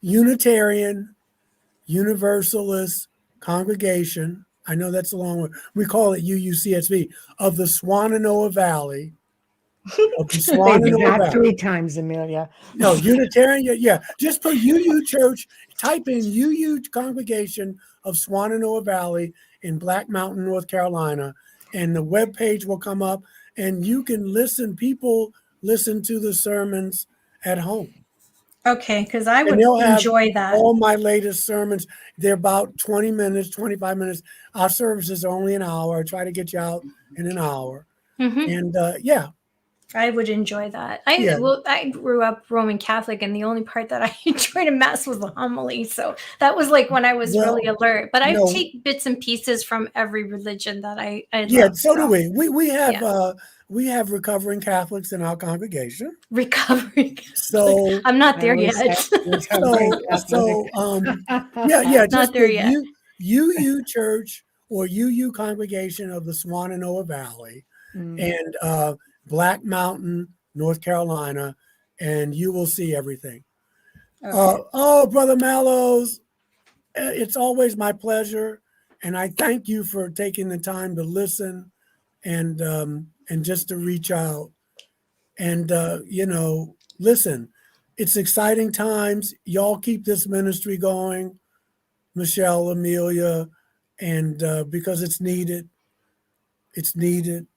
Unitarian Universalist Congregation, I know that's a long one. We call it UUCSV, of the Swanannoa Valley. Not 3 times, Amelia. No, Unitarian. Yeah, just put UU Church. Type in UU Congregation of Swanannoa Valley in Black Mountain, North Carolina, and the webpage will come up, and you can listen. People listen to the sermons at home. Okay, because I would enjoy that. All my latest sermons, they're about 20 minutes, 25 minutes. Our service is only an hour. I try to get you out in an hour. And I would enjoy that. I grew up Roman Catholic, and the only part that I enjoyed in Mass was the homily. So that was like when I was really alert. But I take bits and pieces from every religion that I love. So do we. We have recovering Catholics in our congregation. Recovering. So I'm not there yet. Not there yet. UU Church or UU Congregation of the Swanannoa Valley and Black Mountain, North Carolina, and you will see everything. Okay. Oh, Brother Mallows, it's always my pleasure, and I thank you for taking the time to listen and just to reach out. And listen, it's exciting times. Y'all keep this ministry going, Michelle, Amelia, and because it's needed. It's needed.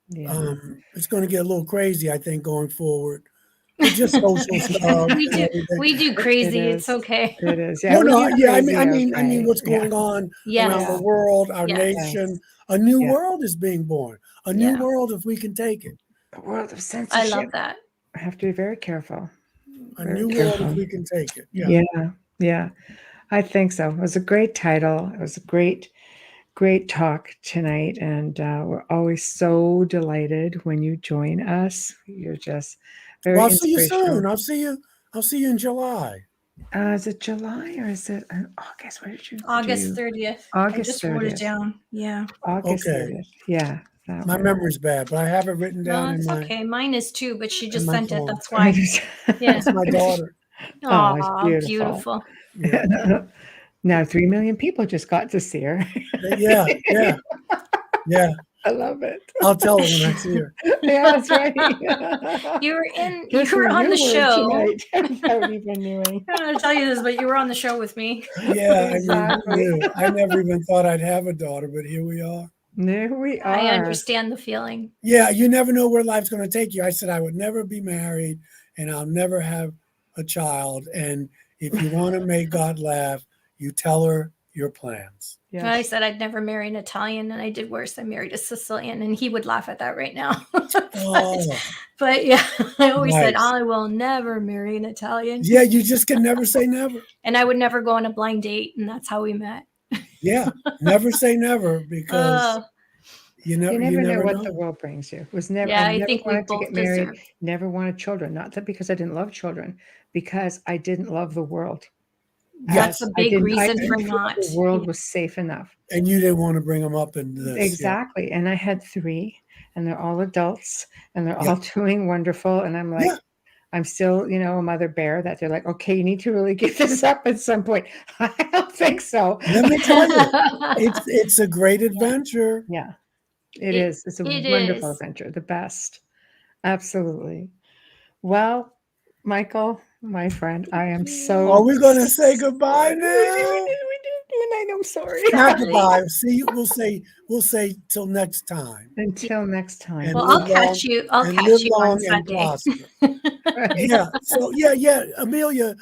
Yeah. It's going to get a little crazy, I think, going forward. With just social stuff. We do crazy. It's is. okay. It is. Yeah. No, we do yeah. I crazy, mean, what's okay. going on Yes. around the world, our Yes. nation. A new Yeah. world is being born. A new world, if we can take it. A world of I censorship. love that. I have to be very careful. A new world, if we can take it. Yeah. Yeah. I think so. It was a great title. It was a great talk tonight. And we're always so delighted when you join us. You're just very Well, I'll see you inspirational. soon. I'll see you in July. Is it July or is it August? What did you August do? 30th. August I just wrote it 30th. down. Yeah. August Okay. 30th. Yeah. My memory's bad, but I have it written down No, in it's my. okay. Mine is too, but she just my sent it. phone. That's why. Yeah. That's my daughter. Oh, it's Aw, beautiful. beautiful. Now 3 million people just got to see her. Yeah. I love it. I'll tell her when I see her. Yeah, that's right. You Just were where on you the were show. tonight, without even knowing. I don't know to tell you this, but you were on the show with me. Yeah, Exactly. I never even thought I'd have a daughter, but here we are. There we are. I understand the feeling. Yeah, you never know where life's going to take you. I said I would never be married and I'll never have a child. And if you want to make God laugh, you tell her your plans. Yes. I said I'd never marry an Italian, and I did worse. I married a Sicilian, and he would laugh at that right now. But yeah, I always said I will never marry an Italian. Yeah, you just can never say never. And I would never go on a blind date, and that's how we met. Yeah, never say never because you never know what the world brings you. It was never. Yeah, I never think we wanted to both get married. deserve. Never wanted children. Not that because I didn't love children, because I didn't love the world. That's a big reason for feel not. The world was safe enough. And you didn't want to bring them up in this. Exactly. Yeah. And I had 3, and they're all adults, and they're all doing wonderful. And I'm like, I'm still, a mother bear that they're like, okay, you need to really give this up at some point. I don't think so. Let me tell you, it's a great adventure. Yeah, it is. It's a wonderful adventure. The best. Absolutely. Well, Michael, my friend, I am so. Are we going to say goodbye now? And I'm sorry. Not goodbye. See, we'll say till next time. Until next time. Well, I'll catch you. I'll catch you on Sunday. Yeah. So yeah. Amelia,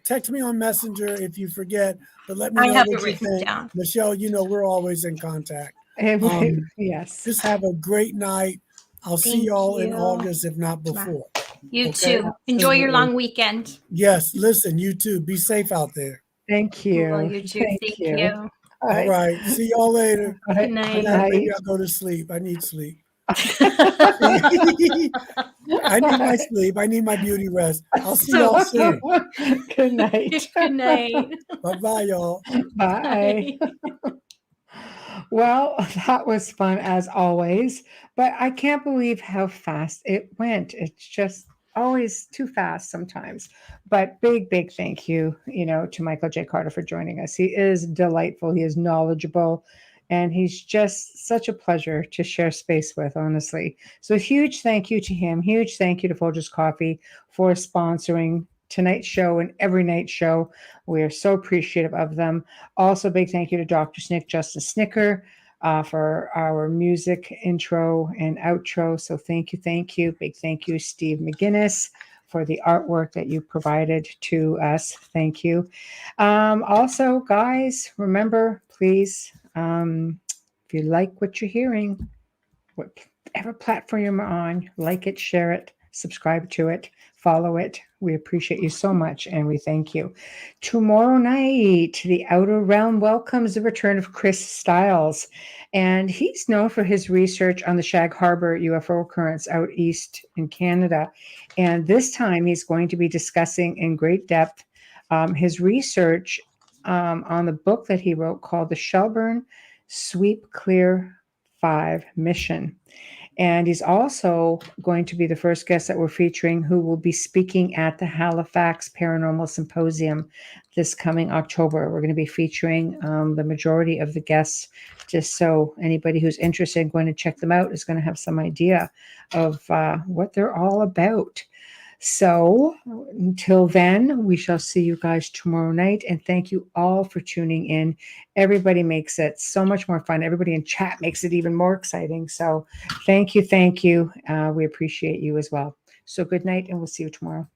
text me on Messenger if you forget, but let me know what you think. Down. Michelle, we're always in contact. Yes. Just have a great night. I'll see y'all in August, if not before. You too. Enjoy your long weekend. Yes. Listen, you too. Be safe out there. Thank you. Well, you too. Thank you. All right. See y'all later. Good night. Maybe I'll go to sleep. I need sleep. I need my sleep. I need my beauty rest. I'll see y'all soon. Good night. Good night. Bye-bye, y'all. Bye. Well, that was fun as always, but I can't believe how fast it went. It's just always too fast sometimes. But big thank you, to Michael J.Carter for joining us. He is delightful. He is knowledgeable, and he's just such a pleasure to share space with, honestly. So huge thank you to him. Huge thank you to Folgers Coffee for sponsoring tonight's show and every night show. We are so appreciative of them. Also, big thank you to Dr. Snick, Justice Snicker, for our music intro and outro. So thank you. Big thank you, Steve McGinnis, for the artwork that you provided to us. Thank you. Also, guys, remember, please, if you like what you're hearing, whatever platform you're on, like it, share it, subscribe to it, follow it. We appreciate you so much, and we thank you. Tomorrow night, the Outer Realm welcomes the return of Chris Stiles, and he's known for his research on the Shag Harbor UFO occurrence out east in Canada. And this time, he's going to be discussing in great depth his research on the book that he wrote called The Shelburne Sweep Clear 5 Mission. And he's also going to be the first guest that we're featuring who will be speaking at the Halifax Paranormal Symposium this coming October. We're going to be featuring the majority of the guests, just so anybody who's interested in going to check them out is going to have some idea of what they're all about. So until then, we shall see you guys tomorrow night. And thank you all for tuning in. Everybody makes it so much more fun. Everybody in chat makes it even more exciting. So thank you. Thank you. We appreciate you as well. So good night, and we'll see you tomorrow.